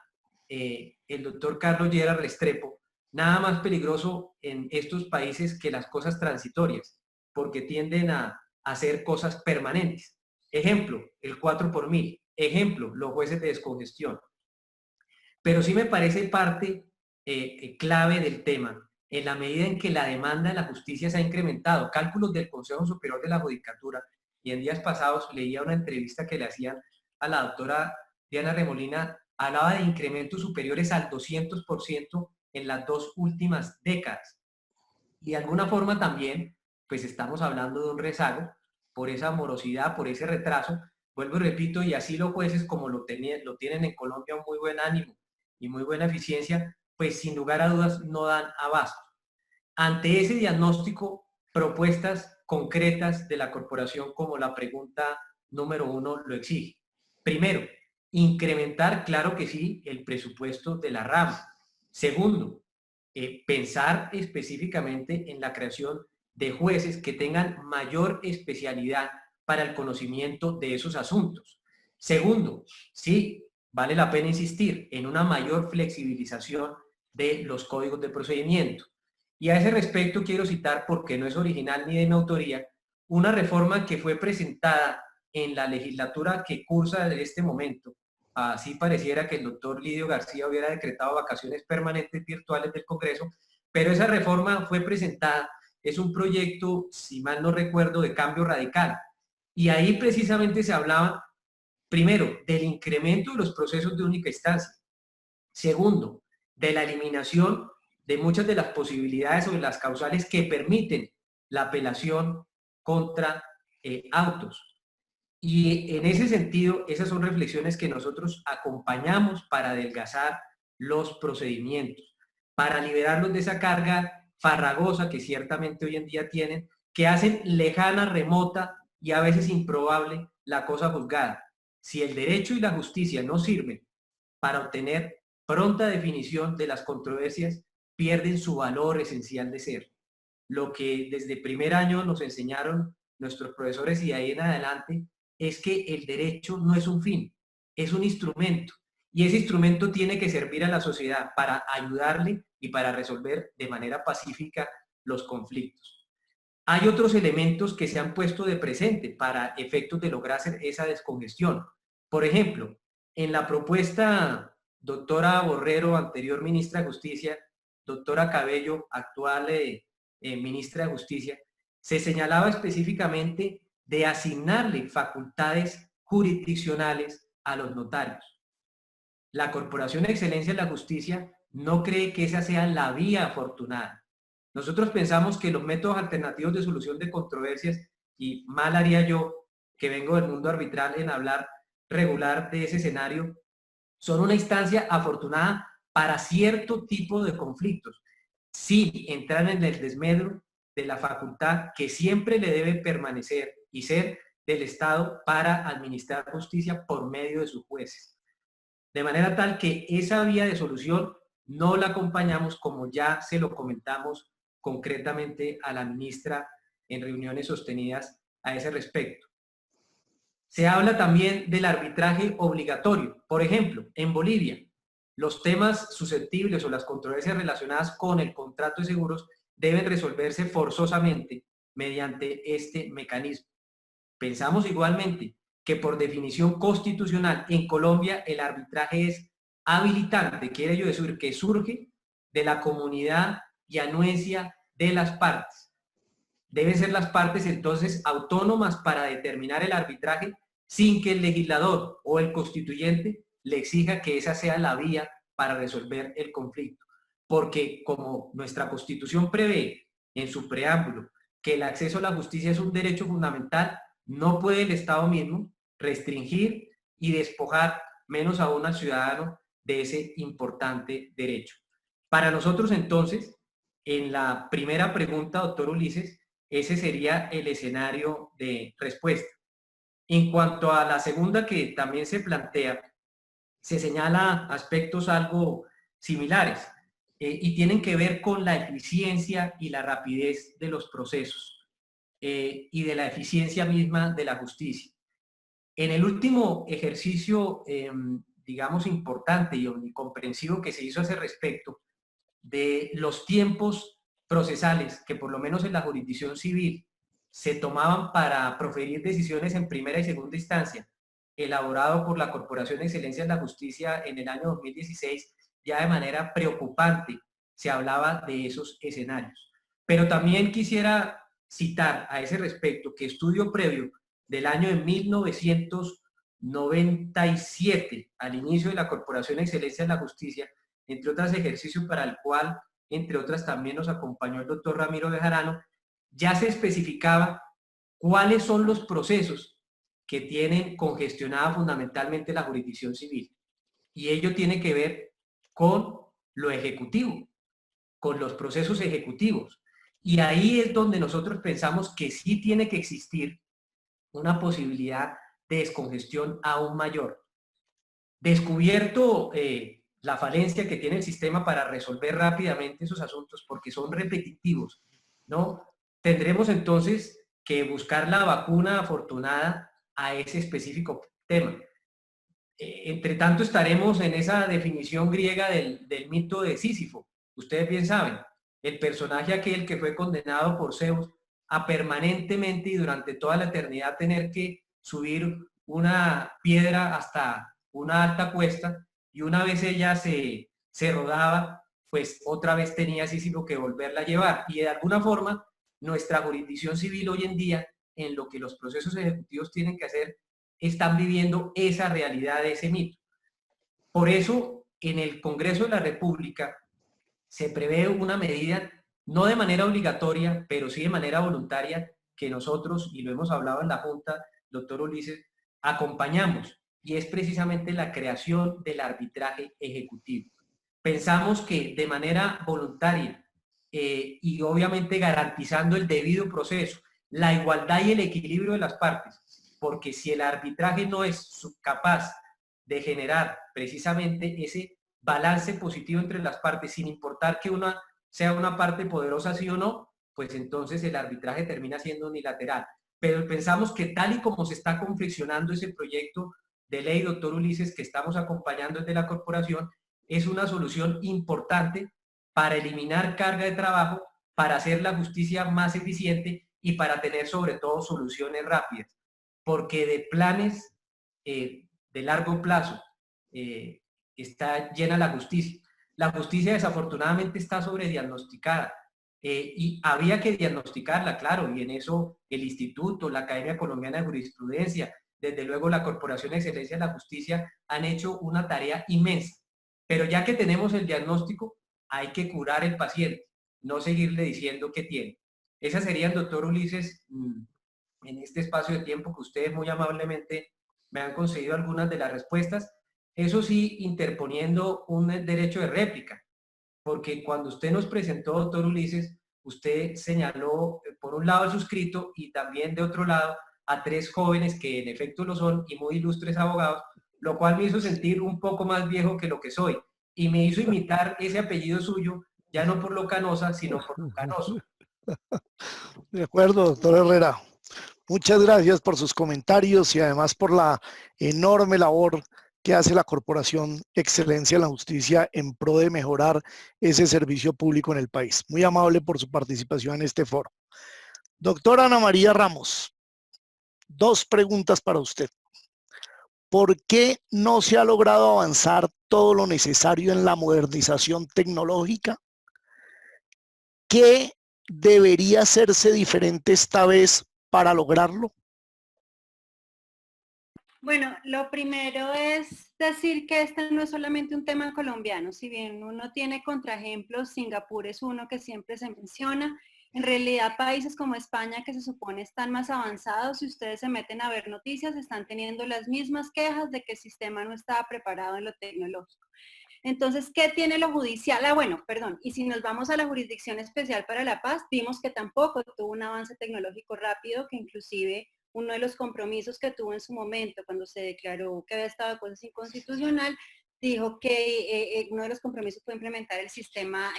el doctor Carlos Lleras Restrepo, nada más peligroso en estos países que las cosas transitorias, porque tienden a hacer cosas permanentes. Ejemplo, el 4 por 1000. Ejemplo, los jueces de descongestión. Pero sí me parece parte clave del tema, en la medida en que la demanda de la justicia se ha incrementado. Cálculos del Consejo Superior de la Judicatura, y en días pasados leía una entrevista que le hacían a la doctora Diana Remolina, hablaba de incrementos superiores al 200% en las 2 últimas décadas. Y de alguna forma también, pues estamos hablando de un rezago por esa morosidad, por ese retraso. Vuelvo y repito, y así los jueces, como lo tienen en Colombia, un muy buen ánimo y muy buena eficiencia, pues sin lugar a dudas no dan abasto. Ante ese diagnóstico, propuestas concretas de la corporación, como la pregunta número 1 lo exige. Primero, incrementar, claro que sí, el presupuesto de la rama. Segundo, pensar específicamente en la creación de jueces que tengan mayor especialidad para el conocimiento de esos asuntos. Segundo, sí, vale la pena insistir en una mayor flexibilización de los códigos de procedimiento. Y a ese respecto quiero citar, porque no es original ni de mi autoría, una reforma que fue presentada en la legislatura que cursa en este momento. Así pareciera que el doctor Lidio García hubiera decretado vacaciones permanentes virtuales del Congreso, pero esa reforma fue presentada, es un proyecto, si mal no recuerdo, de cambio radical. Y ahí precisamente se hablaba, primero, del incremento de los procesos de única instancia. Segundo, de la eliminación de muchas de las posibilidades o de las causales que permiten la apelación contra autos. Y en ese sentido, esas son reflexiones que nosotros acompañamos para adelgazar los procedimientos, para liberarlos de esa carga farragosa que ciertamente hoy en día tienen, que hacen lejana, remota y a veces improbable la cosa juzgada. Si el derecho y la justicia no sirven para obtener pronta definición de las controversias, pierden su valor esencial de ser. Lo que desde primer año nos enseñaron nuestros profesores y de ahí en adelante es que el derecho no es un fin, es un instrumento. Y ese instrumento tiene que servir a la sociedad para ayudarle y para resolver de manera pacífica los conflictos. Hay otros elementos que se han puesto de presente para efectos de lograr esa descongestión. Por ejemplo, en la propuesta doctora Borrero, anterior ministra de Justicia, doctora Cabello, actual ministra de Justicia, se señalaba específicamente de asignarle facultades jurisdiccionales a los notarios. La Corporación de Excelencia en la Justicia no cree que esa sea la vía afortunada. Nosotros pensamos que los métodos alternativos de solución de controversias, y mal haría yo, que vengo del mundo arbitral, en hablar regular de ese escenario, son una instancia afortunada para cierto tipo de conflictos. Sí, entrar en el desmedro de la facultad que siempre le debe permanecer y ser del Estado para administrar justicia por medio de sus jueces. De manera tal que esa vía de solución no la acompañamos, como ya se lo comentamos concretamente a la ministra en reuniones sostenidas a ese respecto. Se habla también del arbitraje obligatorio. Por ejemplo, en Bolivia, los temas susceptibles o las controversias relacionadas con el contrato de seguros deben resolverse forzosamente mediante este mecanismo. Pensamos igualmente que por definición constitucional en Colombia el arbitraje es habilitante, quiere yo decir que surge de la comunidad y anuencia de las partes. Deben ser las partes entonces autónomas para determinar el arbitraje sin que el legislador o el constituyente le exija que esa sea la vía para resolver el conflicto. Porque como nuestra Constitución prevé en su preámbulo que el acceso a la justicia es un derecho fundamental, no puede el Estado mismo restringir y despojar menos aún al ciudadano de ese importante derecho. Para nosotros entonces, en la primera pregunta, doctor Ulises, Ese sería el escenario de respuesta. En cuanto a la segunda que también se plantea, se señala aspectos algo similares y tienen que ver con la eficiencia y la rapidez de los procesos y de la eficiencia misma de la justicia. En el último ejercicio, digamos, importante y omnicomprensivo que se hizo a ese respecto, de los tiempos procesales que por lo menos en la jurisdicción civil se tomaban para proferir decisiones en primera y segunda instancia, elaborado por la Corporación de Excelencia en la Justicia en el año 2016, ya de manera preocupante se hablaba de esos escenarios. Pero también quisiera citar a ese respecto que estudio previo del año de 1997, al inicio de la Corporación de Excelencia en la Justicia, entre otros ejercicios para el cual, entre otras, también nos acompañó el doctor Ramiro Bejarano, ya se especificaba cuáles son los procesos que tienen congestionada fundamentalmente la jurisdicción civil. Y ello tiene que ver con lo ejecutivo, con los procesos ejecutivos. Y ahí es donde nosotros pensamos que sí tiene que existir una posibilidad de descongestión aún mayor. Descubierto la falencia que tiene el sistema para resolver rápidamente esos asuntos, porque son repetitivos, ¿no? Tendremos entonces que buscar la vacuna afortunada a ese específico tema. Entre tanto, estaremos en esa definición griega del mito de Sísifo. Ustedes bien saben, el personaje aquel que fue condenado por Zeus a permanentemente y durante toda la eternidad tener que subir una piedra hasta una alta cuesta, y una vez ella se rodaba, pues otra vez tenía Sísifo que volverla a llevar. Y de alguna forma, nuestra jurisdicción civil hoy en día, en lo que los procesos ejecutivos tienen que hacer, están viviendo esa realidad de ese mito. Por eso, en el Congreso de la República se prevé una medida, no de manera obligatoria, pero sí de manera voluntaria, que nosotros, y lo hemos hablado en la Junta, doctor Ulises, acompañamos, y es precisamente la creación del arbitraje ejecutivo. Pensamos que de manera voluntaria y obviamente garantizando el debido proceso, la igualdad y el equilibrio de las partes, porque si el arbitraje no es capaz de generar precisamente ese balance positivo entre las partes, sin importar que una sea una parte poderosa sí o no, pues entonces el arbitraje termina siendo unilateral. Pero pensamos que tal y como se está confeccionando ese proyecto de ley, doctor Ulises, que estamos acompañando desde la corporación, es una solución importante para eliminar carga de trabajo, para hacer la justicia más eficiente y para tener sobre todo soluciones rápidas. Porque de planes de largo plazo está llena la justicia. La justicia desafortunadamente está sobrediagnosticada y había que diagnosticarla, claro, y en eso el Instituto, la Academia Colombiana de Jurisprudencia, desde luego la Corporación de Excelencia de la Justicia han hecho una tarea inmensa. Pero ya que tenemos el diagnóstico, hay que curar al paciente, no seguirle diciendo qué tiene. Esa sería, doctor Ulises, en este espacio de tiempo que ustedes muy amablemente me han concedido algunas de las respuestas, eso sí, interponiendo un derecho de réplica, porque cuando usted nos presentó, doctor Ulises, usted señaló por un lado el suscrito y también de otro lado a 3 jóvenes que en efecto lo son y muy ilustres abogados, lo cual me hizo sentir un poco más viejo que lo que soy y me hizo imitar ese apellido suyo, ya no por lo canosa, sino por lo canoso. De acuerdo, doctor Herrera. Muchas gracias por sus comentarios y además por la enorme labor que hace la Corporación Excelencia en la Justicia en pro de mejorar ese servicio público en el país. Muy amable por su participación en este foro. Doctora Ana María Ramos, 2 preguntas para usted. ¿Por qué no se ha logrado avanzar todo lo necesario en la modernización tecnológica? ¿Qué debería hacerse diferente esta vez para lograrlo? Bueno, lo primero es decir que este no es solamente un tema colombiano. Si bien uno tiene contraejemplos, Singapur es uno que siempre se menciona. En realidad, países como España, que se supone están más avanzados, si ustedes se meten a ver noticias, están teniendo las mismas quejas de que el sistema no estaba preparado en lo tecnológico. Entonces, ¿qué tiene lo judicial? Ah, bueno, perdón, y si nos vamos a la Jurisdicción Especial para la Paz, vimos que tampoco tuvo un avance tecnológico rápido, que inclusive uno de los compromisos que tuvo en su momento cuando se declaró que había estado de cosas inconstitucional, dijo que uno de los compromisos fue implementar el sistema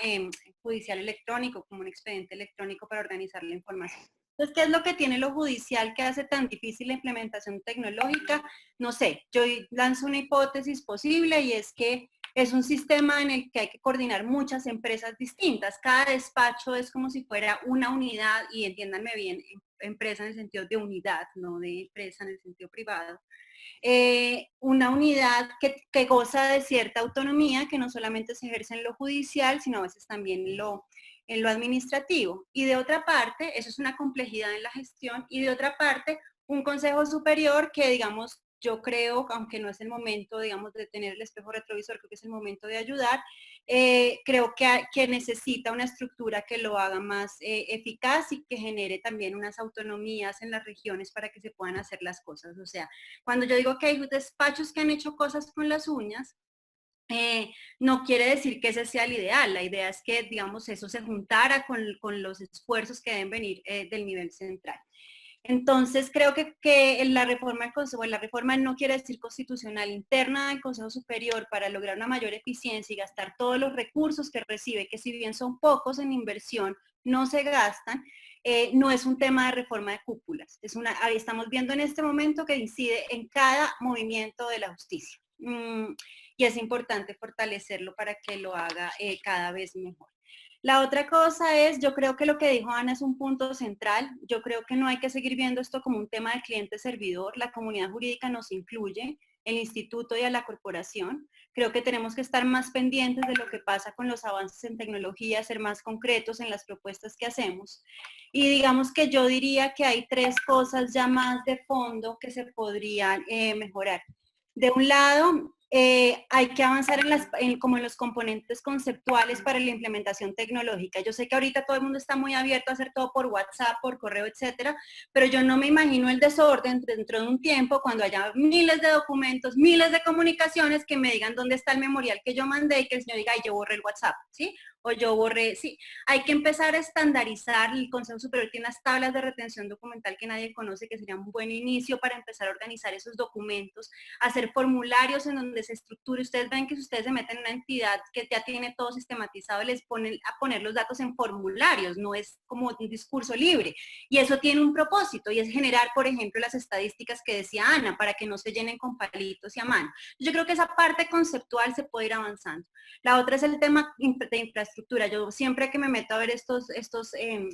judicial electrónico como un expediente electrónico para organizar la información. Entonces, ¿qué es lo que tiene lo judicial que hace tan difícil la implementación tecnológica? No sé, yo lanzo una hipótesis posible y es que es un sistema en el que hay que coordinar muchas empresas distintas. Cada despacho es como si fuera una unidad, y entiéndanme bien, empresa en el sentido de unidad, no de empresa en el sentido privado. Una unidad que goza de cierta autonomía, que no solamente se ejerce en lo judicial, sino a veces también en lo administrativo. Y de otra parte, eso es una complejidad en la gestión, y de otra parte, un consejo superior que, digamos, yo creo, aunque no es el momento, digamos, de tener el espejo retrovisor, creo que es el momento de ayudar, creo que necesita una estructura que lo haga más eficaz y que genere también unas autonomías en las regiones para que se puedan hacer las cosas. O sea, cuando yo digo que hay despachos que han hecho cosas con las uñas, no quiere decir que ese sea el ideal. La idea es que, digamos, eso se juntara con los esfuerzos que deben venir del nivel central. Entonces, creo que la reforma del Consejo, la reforma no quiere decir constitucional interna del Consejo Superior para lograr una mayor eficiencia y gastar todos los recursos que recibe, que si bien son pocos en inversión, no se gastan, no es un tema de reforma de cúpulas. Estamos viendo en este momento que incide en cada movimiento de la justicia. Y es importante fortalecerlo para que lo haga cada vez mejor. La otra cosa es, yo creo que lo que dijo Ana es un punto central. Yo creo que no hay que seguir viendo esto como un tema de cliente-servidor. La comunidad jurídica nos incluye, el instituto y a la corporación. Creo que tenemos que estar más pendientes de lo que pasa con los avances en tecnología, ser más concretos en las propuestas que hacemos. Y digamos que yo diría que hay 3 cosas ya más de fondo que se podrían mejorar. De un lado, hay que avanzar como en los componentes conceptuales para la implementación tecnológica. Yo sé que ahorita todo el mundo está muy abierto a hacer todo por WhatsApp, por correo, etcétera, pero yo no me imagino el desorden dentro de un tiempo cuando haya miles de documentos, miles de comunicaciones que me digan dónde está el memorial que yo mandé y que el señor diga, ay, yo borré el WhatsApp, ¿sí? O yo borré, sí. Hay que empezar a estandarizar. El Consejo Superior tiene unas tablas de retención documental que nadie conoce, que sería un buen inicio para empezar a organizar esos documentos, hacer formularios en donde se estructure. Ustedes ven que si ustedes se meten en una entidad que ya tiene todo sistematizado, les ponen a poner los datos en formularios, no es como un discurso libre. Y eso tiene un propósito, y es generar, por ejemplo, las estadísticas que decía Ana, para que no se llenen con palitos y a mano. Yo creo que esa parte conceptual se puede ir avanzando. La otra es el tema de infraestructura. Yo siempre que me meto a ver estos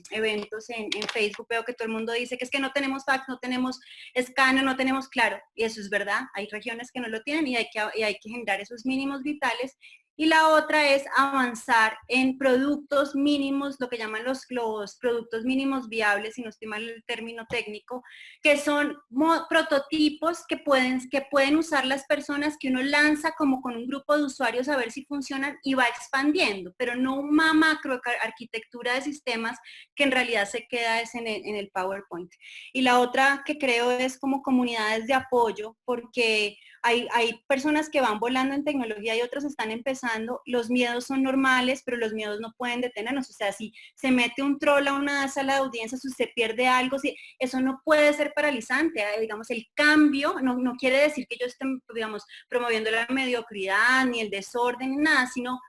eventos en Facebook, veo que todo el mundo dice que es que no tenemos fax, no tenemos escáner, no tenemos claro, y eso es verdad. Hay regiones que no lo tienen y hay que generar esos mínimos vitales. Y la otra es avanzar en productos mínimos, lo que llaman los productos mínimos viables, si no estoy mal el término técnico, que son prototipos que pueden usar las personas, que uno lanza como con un grupo de usuarios a ver si funcionan y va expandiendo, pero no una macroarquitectura de sistemas que en realidad se queda en el PowerPoint. Y la otra que creo es como comunidades de apoyo, porque hay personas que van volando en tecnología y otros están empezando. Los miedos son normales, pero los miedos no pueden detenernos. O sea, si se mete un troll a una sala de audiencia, si se pierde algo, eso no puede ser paralizante. Digamos, el cambio no quiere decir que yo esté, digamos, promoviendo la mediocridad, ni el desorden, ni nada, sino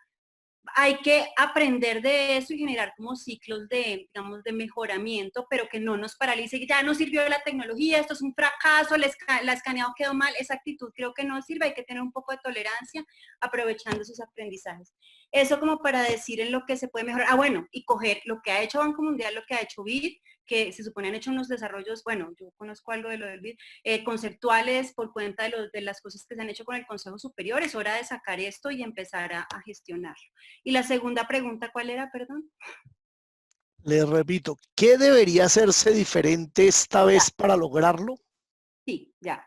hay que aprender de eso y generar como ciclos de, digamos, de mejoramiento, pero que no nos paralice. Ya no sirvió la tecnología, esto es un fracaso, la escaneado quedó mal. Esa actitud creo que no sirve. Hay que tener un poco de tolerancia aprovechando esos aprendizajes. Eso como para decir en lo que se puede mejorar. Ah, bueno, y coger lo que ha hecho Banco Mundial, lo que ha hecho BID, que se supone han hecho unos desarrollos, bueno, yo conozco algo de lo del BID, conceptuales por cuenta de las cosas que se han hecho con el Consejo Superior. Es hora de sacar esto y empezar a gestionarlo. Y la segunda pregunta, ¿cuál era, perdón? Les repito, ¿qué debería hacerse diferente esta vez para lograrlo? Sí, ya,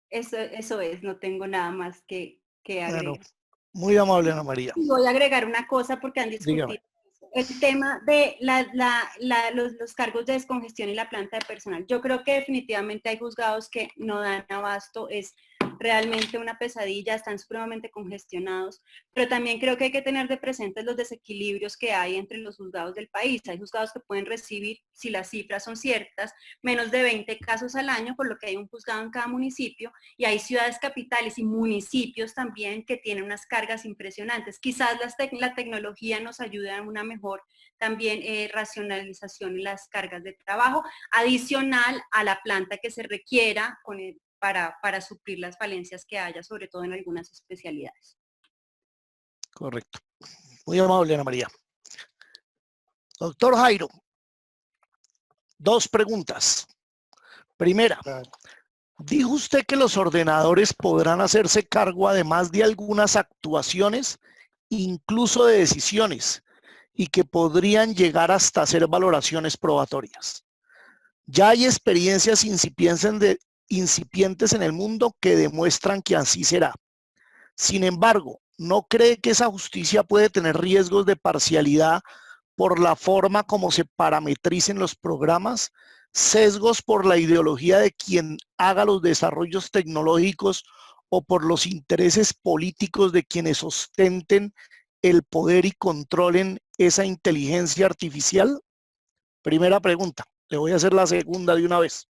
eso es, no tengo nada más que agregar. Bueno, muy amable, Ana María. Voy a agregar una cosa porque han discutido. Dígame. El tema de los cargos de descongestión y la planta de personal. Yo creo que definitivamente hay juzgados que no dan abasto. Es realmente una pesadilla, están supremamente congestionados, pero también creo que hay que tener de presentes los desequilibrios que hay entre los juzgados del país. Hay juzgados que pueden recibir, si las cifras son ciertas, menos de 20 casos al año, por lo que hay un juzgado en cada municipio, y hay ciudades capitales y municipios también que tienen unas cargas impresionantes. Quizás la tecnología nos ayude a una mejor también racionalización en las cargas de trabajo, adicional a la planta que se requiera para suplir las falencias que haya, sobre todo en algunas especialidades. Correcto. Muy amable, Ana María. Doctor Jairo, 2 preguntas. Primera, dijo usted que los ordenadores podrán hacerse cargo además de algunas actuaciones, incluso de decisiones, y que podrían llegar hasta hacer valoraciones probatorias. Ya hay experiencias incipientes en el mundo que demuestran que así será. Sin embargo, ¿no cree que esa justicia puede tener riesgos de parcialidad por la forma como se parametricen los programas, sesgos por la ideología de quien haga los desarrollos tecnológicos o por los intereses políticos de quienes ostenten el poder y controlen esa inteligencia artificial? Primera pregunta. Le voy a hacer la segunda de una vez.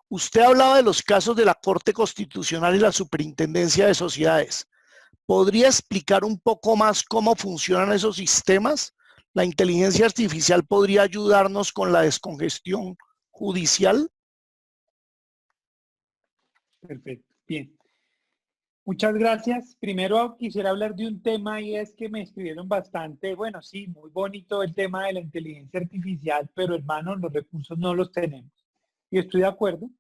Usted hablaba de los casos de la Corte Constitucional y la Superintendencia de Sociedades. ¿Podría explicar un poco más cómo funcionan esos sistemas? ¿La inteligencia artificial podría ayudarnos con la descongestión judicial? Perfecto, bien. Muchas gracias. Primero quisiera hablar de un tema y es que me escribieron bastante, bueno, sí, muy bonito el tema de la inteligencia artificial, pero hermano, los recursos no los tenemos. Y estoy de acuerdo.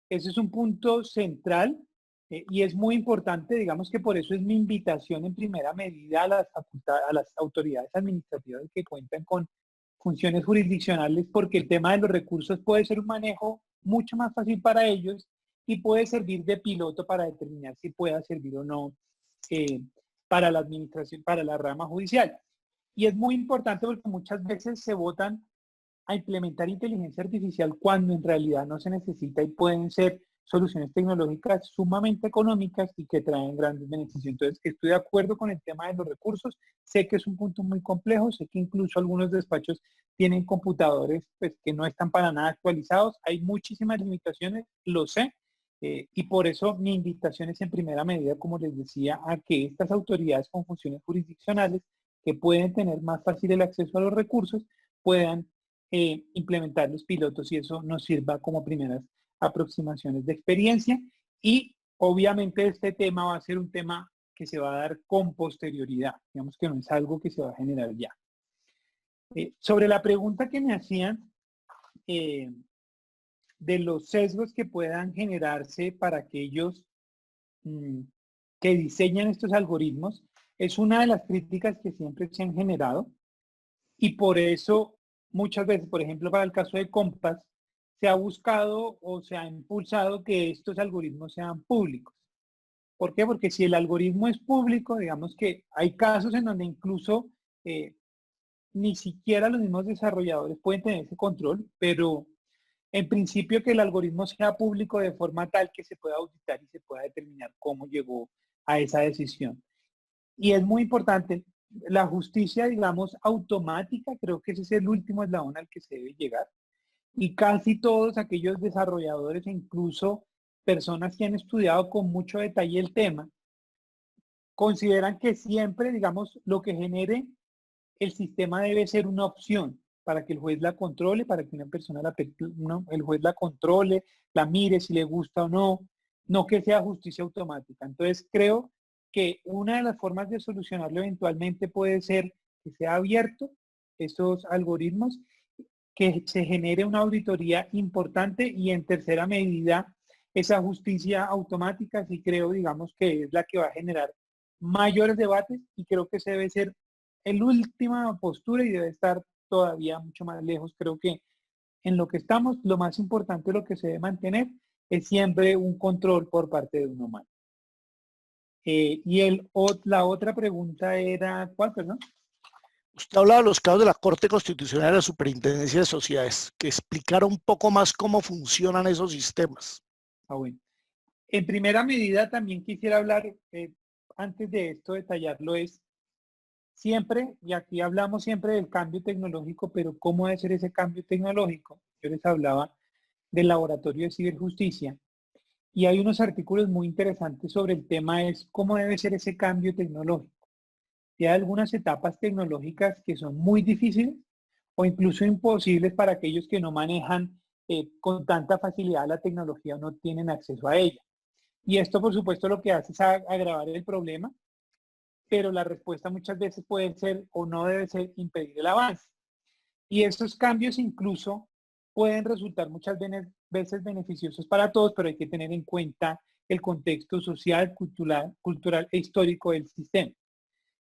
Ese es un punto central y es muy importante, digamos que por eso es mi invitación en primera medida a las autoridades administrativas que cuentan con funciones jurisdiccionales, porque el tema de los recursos puede ser un manejo mucho más fácil para ellos y puede servir de piloto para determinar si pueda servir o no para la administración, para la rama judicial. Y es muy importante porque muchas veces se votan a implementar inteligencia artificial cuando en realidad no se necesita y pueden ser soluciones tecnológicas sumamente económicas y que traen grandes beneficios. Entonces, estoy de acuerdo con el tema de los recursos. Sé que es un punto muy complejo, sé que incluso algunos despachos tienen computadores pues, que no están para nada actualizados. Hay muchísimas limitaciones, lo sé, y por eso mi invitación es en primera medida, como les decía, a que estas autoridades con funciones jurisdiccionales que pueden tener más fácil el acceso a los recursos puedan implementar los pilotos y eso nos sirva como primeras aproximaciones de experiencia. Y obviamente este tema va a ser un tema que se va a dar con posterioridad, digamos que no es algo que se va a generar ya. Sobre la pregunta que me hacían de los sesgos que puedan generarse para aquellos que diseñan estos algoritmos, es una de las críticas que siempre se han generado y por eso muchas veces, por ejemplo, para el caso de Compass, se ha buscado o se ha impulsado que estos algoritmos sean públicos. ¿Por qué? Porque si el algoritmo es público, digamos que hay casos en donde incluso ni siquiera los mismos desarrolladores pueden tener ese control, pero en principio que el algoritmo sea público de forma tal que se pueda auditar y se pueda determinar cómo llegó a esa decisión. Y es muy importante, la justicia, digamos, automática, creo que ese es el último eslabón al que se debe llegar. Y casi todos aquellos desarrolladores, incluso personas que han estudiado con mucho detalle el tema, consideran que siempre, digamos, lo que genere el sistema debe ser una opción para que el juez la controle, para que una persona, el juez la controle, la mire si le gusta o no, no que sea justicia automática. Entonces creo que una de las formas de solucionarlo eventualmente puede ser que sea abierto estos algoritmos, que se genere una auditoría importante y en tercera medida esa justicia automática sí creo, digamos, que es la que va a generar mayores debates y creo que ese debe ser el última postura y debe estar todavía mucho más lejos. Creo que en lo que estamos, lo más importante, lo que se debe mantener es siempre un control por parte de un humano. Y la otra pregunta era, ¿cuál, perdón? Usted hablaba de los casos de la Corte Constitucional y la Superintendencia de Sociedades, que explicara un poco más cómo funcionan esos sistemas. Ah, bueno. En primera medida, también quisiera hablar, antes de esto, detallarlo, es siempre, y aquí hablamos siempre del cambio tecnológico, pero ¿cómo debe ser ese cambio tecnológico? Yo les hablaba del Laboratorio de Ciberjusticia, y hay unos artículos muy interesantes sobre el tema, es cómo debe ser ese cambio tecnológico. Y hay algunas etapas tecnológicas que son muy difíciles o incluso imposibles para aquellos que no manejan con tanta facilidad la tecnología o no tienen acceso a ella. Y esto, por supuesto, lo que hace es agravar el problema, pero la respuesta muchas veces puede ser o no debe ser impedir el avance. Y estos cambios incluso pueden resultar muchas veces beneficiosos para todos, pero hay que tener en cuenta el contexto social, cultural e histórico del sistema.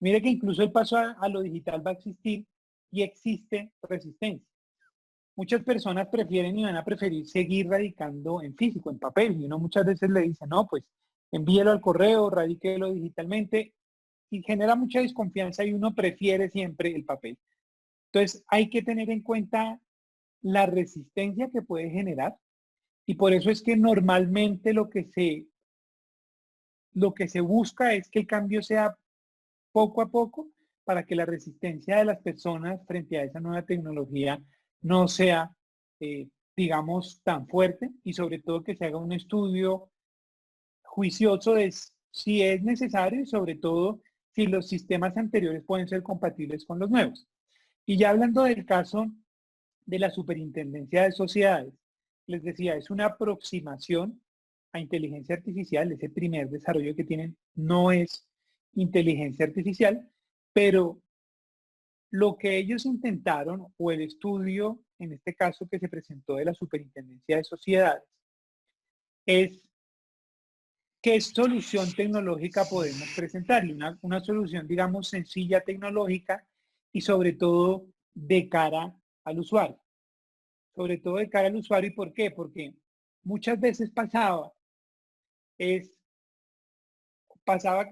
Mire que incluso el paso a lo digital va a existir y existe resistencia. Muchas personas prefieren y van a preferir seguir radicando en físico, en papel, y uno muchas veces le dice, no, pues envíelo al correo, radíquelo digitalmente, y genera mucha desconfianza y uno prefiere siempre el papel. Entonces hay que tener en cuenta la resistencia que puede generar, y por eso es que normalmente lo que se busca es que el cambio sea poco a poco para que la resistencia de las personas frente a esa nueva tecnología no sea, digamos, tan fuerte, y sobre todo que se haga un estudio juicioso de si es necesario y sobre todo si los sistemas anteriores pueden ser compatibles con los nuevos. Y ya hablando del caso de la Superintendencia de Sociedades, les decía, es una aproximación a inteligencia artificial. Ese primer desarrollo que tienen no es inteligencia artificial, pero lo que ellos intentaron, o el estudio, en este caso que se presentó de la Superintendencia de Sociedades, es qué solución tecnológica podemos presentarle, una solución, digamos, sencilla, tecnológica, y sobre todo de cara al usuario. Sobre todo de cara al usuario, ¿y por qué? Porque muchas veces pasaba que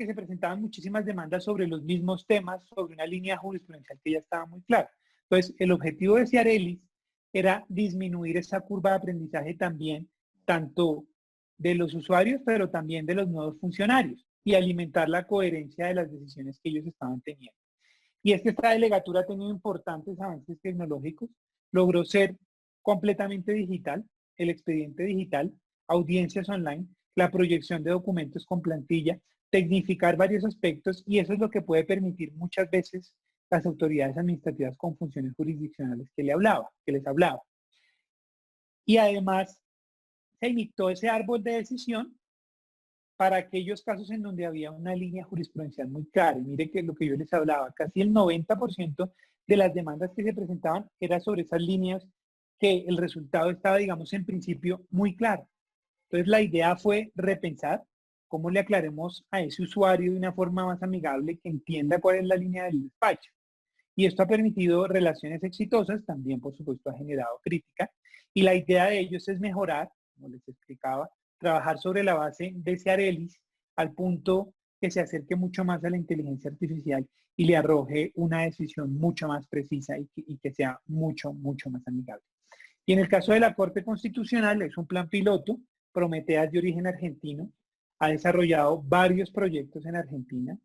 se presentaban muchísimas demandas sobre los mismos temas, sobre una línea jurisprudencial que ya estaba muy clara. Entonces, el objetivo de Ciarelis era disminuir esa curva de aprendizaje también, tanto de los usuarios, pero también de los nuevos funcionarios, y alimentar la coherencia de las decisiones que ellos estaban teniendo. Y es que esta delegatura ha tenido importantes avances tecnológicos, logró ser completamente digital, el expediente digital, audiencias online, la proyección de documentos con plantilla, tecnificar varios aspectos, y eso es lo que puede permitir muchas veces las autoridades administrativas con funciones jurisdiccionales que les hablaba. Y además se limitó ese árbol de decisión para aquellos casos en donde había una línea jurisprudencial muy clara. Y mire que lo que yo les hablaba, casi el 90% de las demandas que se presentaban era sobre esas líneas que el resultado estaba, digamos, en principio muy claro. Entonces la idea fue repensar cómo le aclaremos a ese usuario de una forma más amigable, que entienda cuál es la línea del despacho. Y esto ha permitido relaciones exitosas, también por supuesto ha generado crítica, y la idea de ellos es mejorar, como les explicaba, trabajar sobre la base de Ciarelis al punto que se acerque mucho más a la inteligencia artificial y le arroje una decisión mucho más precisa y que sea mucho, mucho más amigable. Y en el caso de la Corte Constitucional es un plan piloto. Prometeas, de origen argentino, ha desarrollado varios proyectos en Argentina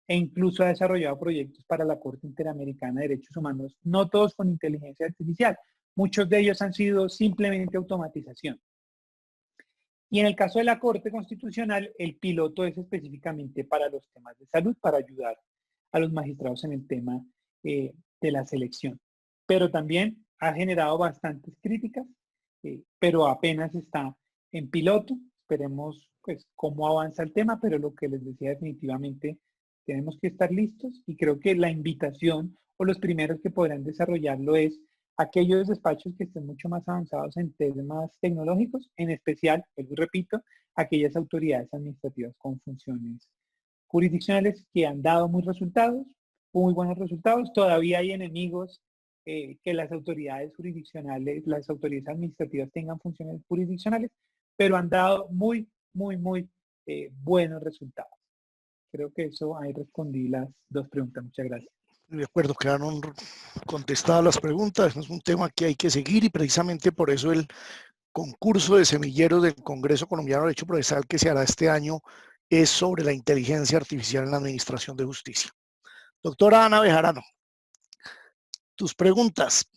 e incluso ha desarrollado proyectos para la Corte Interamericana de Derechos Humanos, no todos con inteligencia artificial. Muchos de ellos han sido simplemente automatización. Y en el caso de la Corte Constitucional, el piloto es específicamente para los temas de salud, para ayudar a los magistrados en el tema de la selección. Pero también ha generado bastantes críticas, pero apenas está en piloto. Esperemos pues cómo avanza el tema, pero lo que les decía, definitivamente tenemos que estar listos, y creo que la invitación o los primeros que podrán desarrollarlo es aquellos despachos que estén mucho más avanzados en temas tecnológicos, en especial, pues repito, aquellas autoridades administrativas con funciones jurisdiccionales que han dado muy buenos resultados. Todavía hay enemigos que las autoridades jurisdiccionales, las autoridades administrativas tengan funciones jurisdiccionales, pero han dado muy buenos resultados. Creo que eso, ahí respondí las dos preguntas. Muchas gracias. De acuerdo, quedaron contestadas las preguntas. Es un tema que hay que seguir, y precisamente por eso el concurso de semilleros del Congreso Colombiano de Derecho Procesal que se hará este año es sobre la inteligencia artificial en la administración de justicia. Doctora Ana Bejarano, tus preguntas.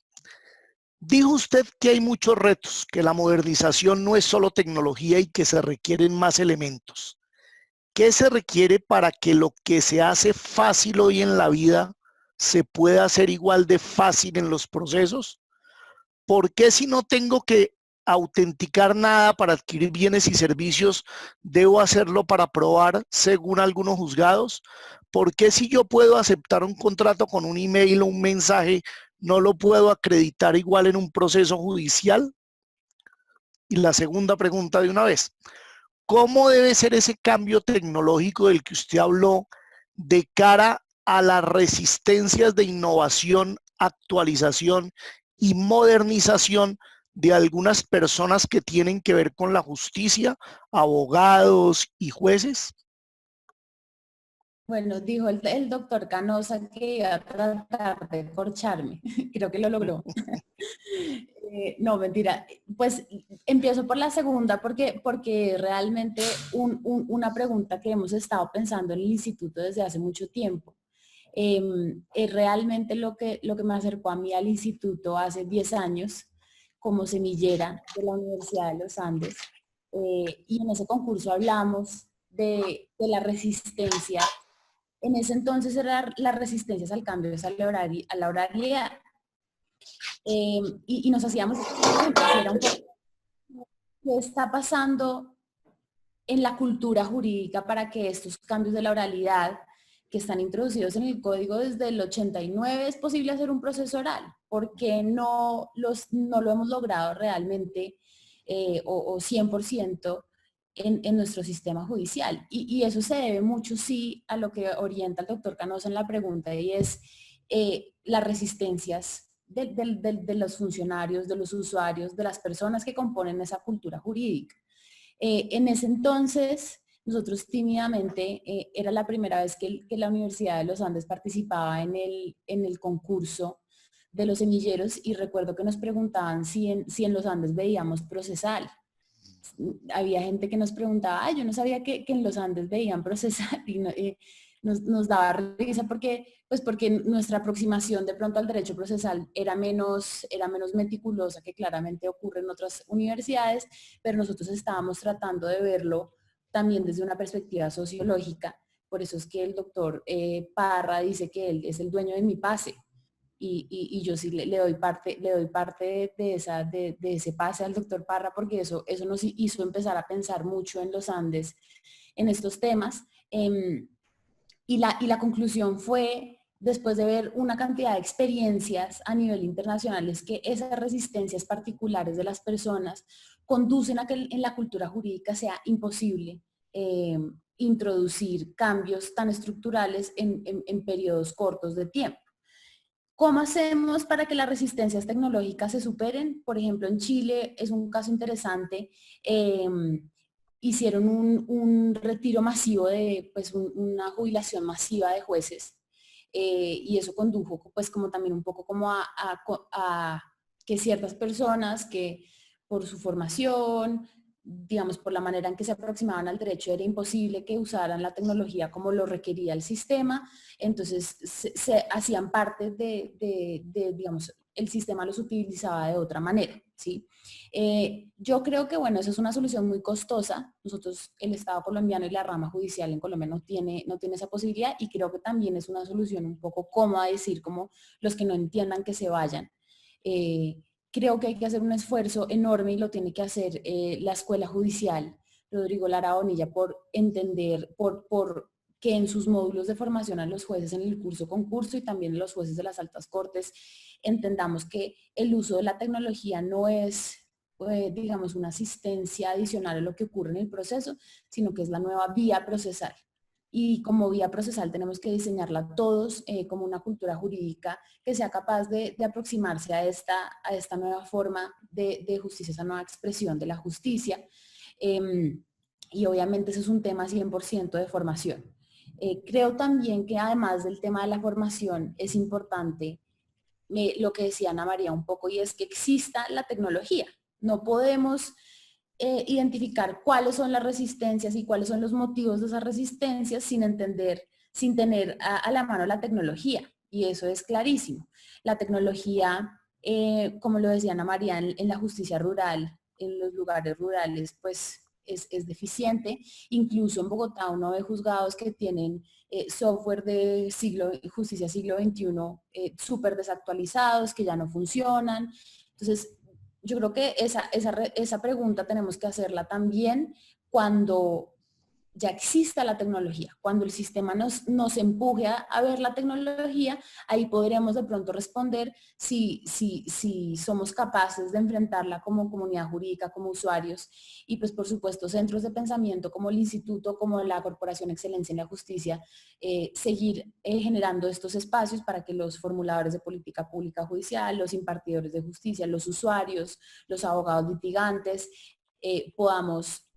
Dijo usted que hay muchos retos, que la modernización no es solo tecnología y que se requieren más elementos. ¿Qué se requiere para que lo que se hace fácil hoy en la vida se pueda hacer igual de fácil en los procesos? ¿Por qué si no tengo que autenticar nada para adquirir bienes y servicios, debo hacerlo para probar según algunos juzgados? ¿Por qué si yo puedo aceptar un contrato con un email o un mensaje, no lo puedo acreditar igual en un proceso judicial? Y la segunda pregunta de una vez, ¿cómo debe ser ese cambio tecnológico del que usted habló de cara a las resistencias de innovación, actualización y modernización de algunas personas que tienen que ver con la justicia, abogados y jueces? Bueno, dijo el doctor Canosa que iba a tratar de corcharme. Creo que lo logró. No, mentira. Pues empiezo por la segunda porque realmente una pregunta que hemos estado pensando en el instituto desde hace mucho tiempo. Es realmente lo que me acercó a mí al instituto hace 10 años como semillera de la Universidad de los Andes. Y en ese concurso hablamos de la resistencia. En ese entonces eran las resistencias al cambio a la oralidad. Y nos hacíamos era un poco, ¿qué está pasando en la cultura jurídica para que estos cambios de la oralidad que están introducidos en el código desde el 89 es posible hacer un proceso oral? ¿Por qué no lo hemos logrado realmente o 100% en nuestro sistema judicial? Y eso se debe mucho, sí, a lo que orienta el doctor Canosa en la pregunta, y es las resistencias de los funcionarios, de los usuarios, de las personas que componen esa cultura jurídica. En ese entonces, nosotros tímidamente, era la primera vez que la Universidad de los Andes participaba en el concurso de los semilleros, y recuerdo que nos preguntaban si en los Andes veíamos procesal. Había gente que nos preguntaba, yo no sabía que en los Andes veían procesal, y nos daba risa porque nuestra aproximación de pronto al derecho procesal era menos meticulosa que claramente ocurre en otras universidades, pero nosotros estábamos tratando de verlo también desde una perspectiva sociológica. Por eso es que el doctor Parra dice que él es el dueño de mi pase. Y yo sí le doy parte de ese pase al doctor Parra, porque eso nos hizo empezar a pensar mucho en los Andes en estos temas. Y la conclusión fue, después de ver una cantidad de experiencias a nivel internacional, es que esas resistencias particulares de las personas conducen a que en la cultura jurídica sea imposible introducir cambios tan estructurales en periodos cortos de tiempo. ¿Cómo hacemos para que las resistencias tecnológicas se superen? Por ejemplo, en Chile es un caso interesante. Hicieron un retiro masivo una jubilación masiva de jueces, y eso condujo pues como también un poco como a que ciertas personas que por su formación, digamos por la manera en que se aproximaban al derecho, era imposible que usaran la tecnología como lo requería el sistema, entonces se hacían parte digamos, el sistema los utilizaba de otra manera, ¿sí? Yo creo que, bueno, esa es una solución muy costosa. Nosotros, el Estado colombiano y la rama judicial en Colombia no tiene esa posibilidad, y creo que también es una solución un poco cómoda decir como los que no entiendan que se vayan. Creo que hay que hacer un esfuerzo enorme, y lo tiene que hacer la Escuela Judicial Rodrigo Lara Bonilla, por entender, por que en sus módulos de formación a los jueces en el curso concurso y también los jueces de las altas cortes entendamos que el uso de la tecnología no es, digamos, una asistencia adicional a lo que ocurre en el proceso, sino que es la nueva vía procesal. Y como vía procesal tenemos que diseñarla todos como una cultura jurídica que sea capaz de aproximarse a esta nueva forma de justicia, esa nueva expresión de la justicia. Y obviamente ese es un tema 100% de formación. Creo también que además del tema de la formación es importante lo que decía Ana María un poco, y es que exista la tecnología. No podemos identificar cuáles son las resistencias y cuáles son los motivos de esas resistencias sin tener a la mano la tecnología. Y eso es clarísimo. La tecnología, como lo decía Ana María, en la justicia rural, en los lugares rurales, pues es deficiente. Incluso en Bogotá uno ve juzgados que tienen software de justicia siglo XXI súper desactualizados, que ya no funcionan. Entonces, yo creo que esa pregunta tenemos que hacerla también cuando ya exista la tecnología. Cuando el sistema nos empuje a ver la tecnología, ahí podríamos de pronto responder si somos capaces de enfrentarla como comunidad jurídica, como usuarios, y pues por supuesto centros de pensamiento como el Instituto, como la Corporación Excelencia en la Justicia, seguir generando estos espacios para que los formuladores de política pública judicial, los impartidores de justicia, los usuarios, los abogados litigantes, podamos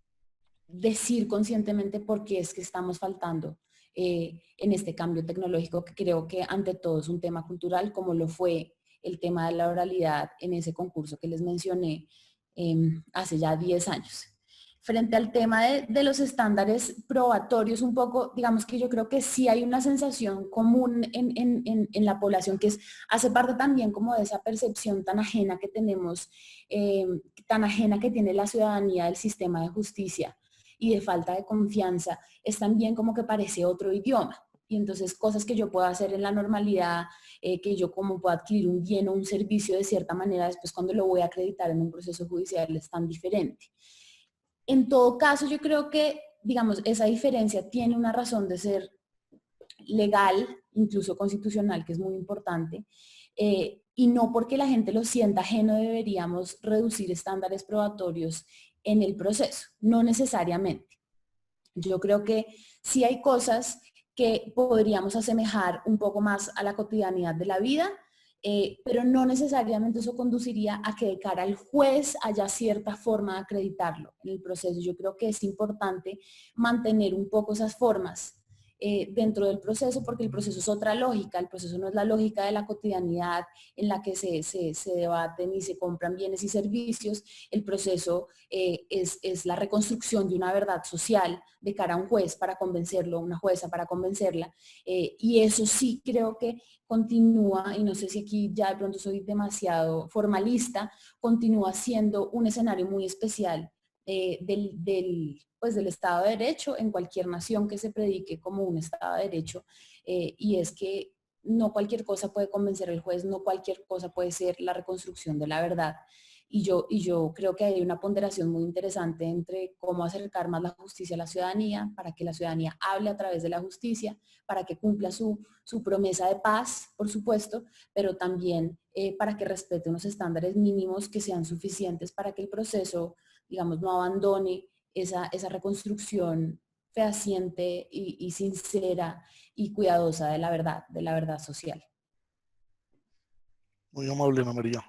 decir conscientemente por qué es que estamos faltando en este cambio tecnológico, que creo que ante todo es un tema cultural, como lo fue el tema de la oralidad en ese concurso que les mencioné hace ya 10 años. Frente al tema de los estándares probatorios, un poco, digamos que yo creo que sí hay una sensación común en la población que hace parte también como de esa percepción tan ajena que tenemos, tan ajena que tiene la ciudadanía del sistema de justicia y de falta de confianza, es también como que parece otro idioma. Y entonces cosas que yo puedo hacer en la normalidad, que yo como puedo adquirir un bien o un servicio de cierta manera, después cuando lo voy a acreditar en un proceso judicial es tan diferente. En todo caso, yo creo que, digamos, esa diferencia tiene una razón de ser legal, incluso constitucional, que es muy importante, y no porque la gente lo sienta ajeno deberíamos reducir estándares probatorios en el proceso, no necesariamente. Yo creo que sí hay cosas que podríamos asemejar un poco más a la cotidianidad de la vida, pero no necesariamente eso conduciría a que de cara al juez haya cierta forma de acreditarlo en el proceso. Yo creo que es importante mantener un poco esas formas dentro del proceso, porque el proceso es otra lógica, el proceso no es la lógica de la cotidianidad en la que se debaten y se compran bienes y servicios. El proceso es la reconstrucción de una verdad social de cara a un juez para convencerlo, una jueza para convencerla, y eso sí creo que continúa, y no sé si aquí ya de pronto soy demasiado formalista, continúa siendo un escenario muy especial del Estado de Derecho en cualquier nación que se predique como un Estado de Derecho, y es que no cualquier cosa puede convencer al juez, no cualquier cosa puede ser la reconstrucción de la verdad. Y yo creo que hay una ponderación muy interesante entre cómo acercar más la justicia a la ciudadanía, para que la ciudadanía hable a través de la justicia, para que cumpla su promesa de paz, por supuesto, pero también para que respete unos estándares mínimos que sean suficientes para que el proceso, digamos, no abandone esa reconstrucción fehaciente y sincera y cuidadosa de la verdad social. Muy amable, Ana María.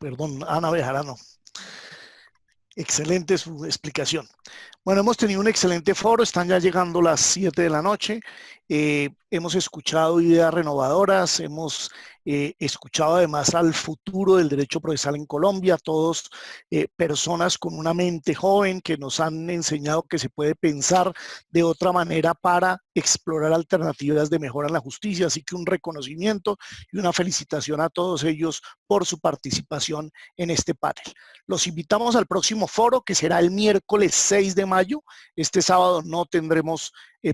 Perdón, Ana Bejarano. Excelente su explicación. Bueno, hemos tenido un excelente foro, están ya llegando las 7 de la noche. Hemos escuchado ideas renovadoras, hemos escuchado además al futuro del derecho procesal en Colombia, todos personas con una mente joven que nos han enseñado que se puede pensar de otra manera para explorar alternativas de mejora en la justicia, así que un reconocimiento y una felicitación a todos ellos por su participación en este panel. Los invitamos al próximo foro, que será el miércoles 6 de mayo. Este sábado no tendremos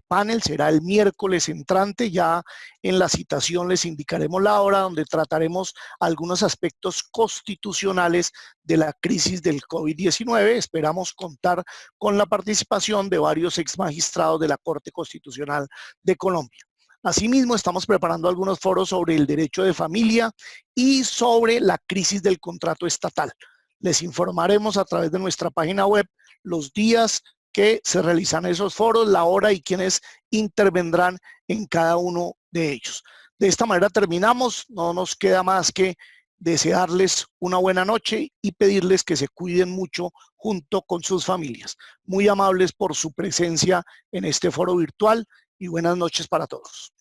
panel, será el miércoles entrante. Ya en la citación les indicaremos la hora, donde trataremos algunos aspectos constitucionales de la crisis del COVID-19. Esperamos contar con la participación de varios exmagistrados de la Corte Constitucional de Colombia. Asimismo, estamos preparando algunos foros sobre el derecho de familia y sobre la crisis del contrato estatal. Les informaremos a través de nuestra página web los días que se realizan esos foros, la hora y quienes intervendrán en cada uno de ellos. De esta manera terminamos. No nos queda más que desearles una buena noche y pedirles que se cuiden mucho junto con sus familias. Muy amables por su presencia en este foro virtual y buenas noches para todos.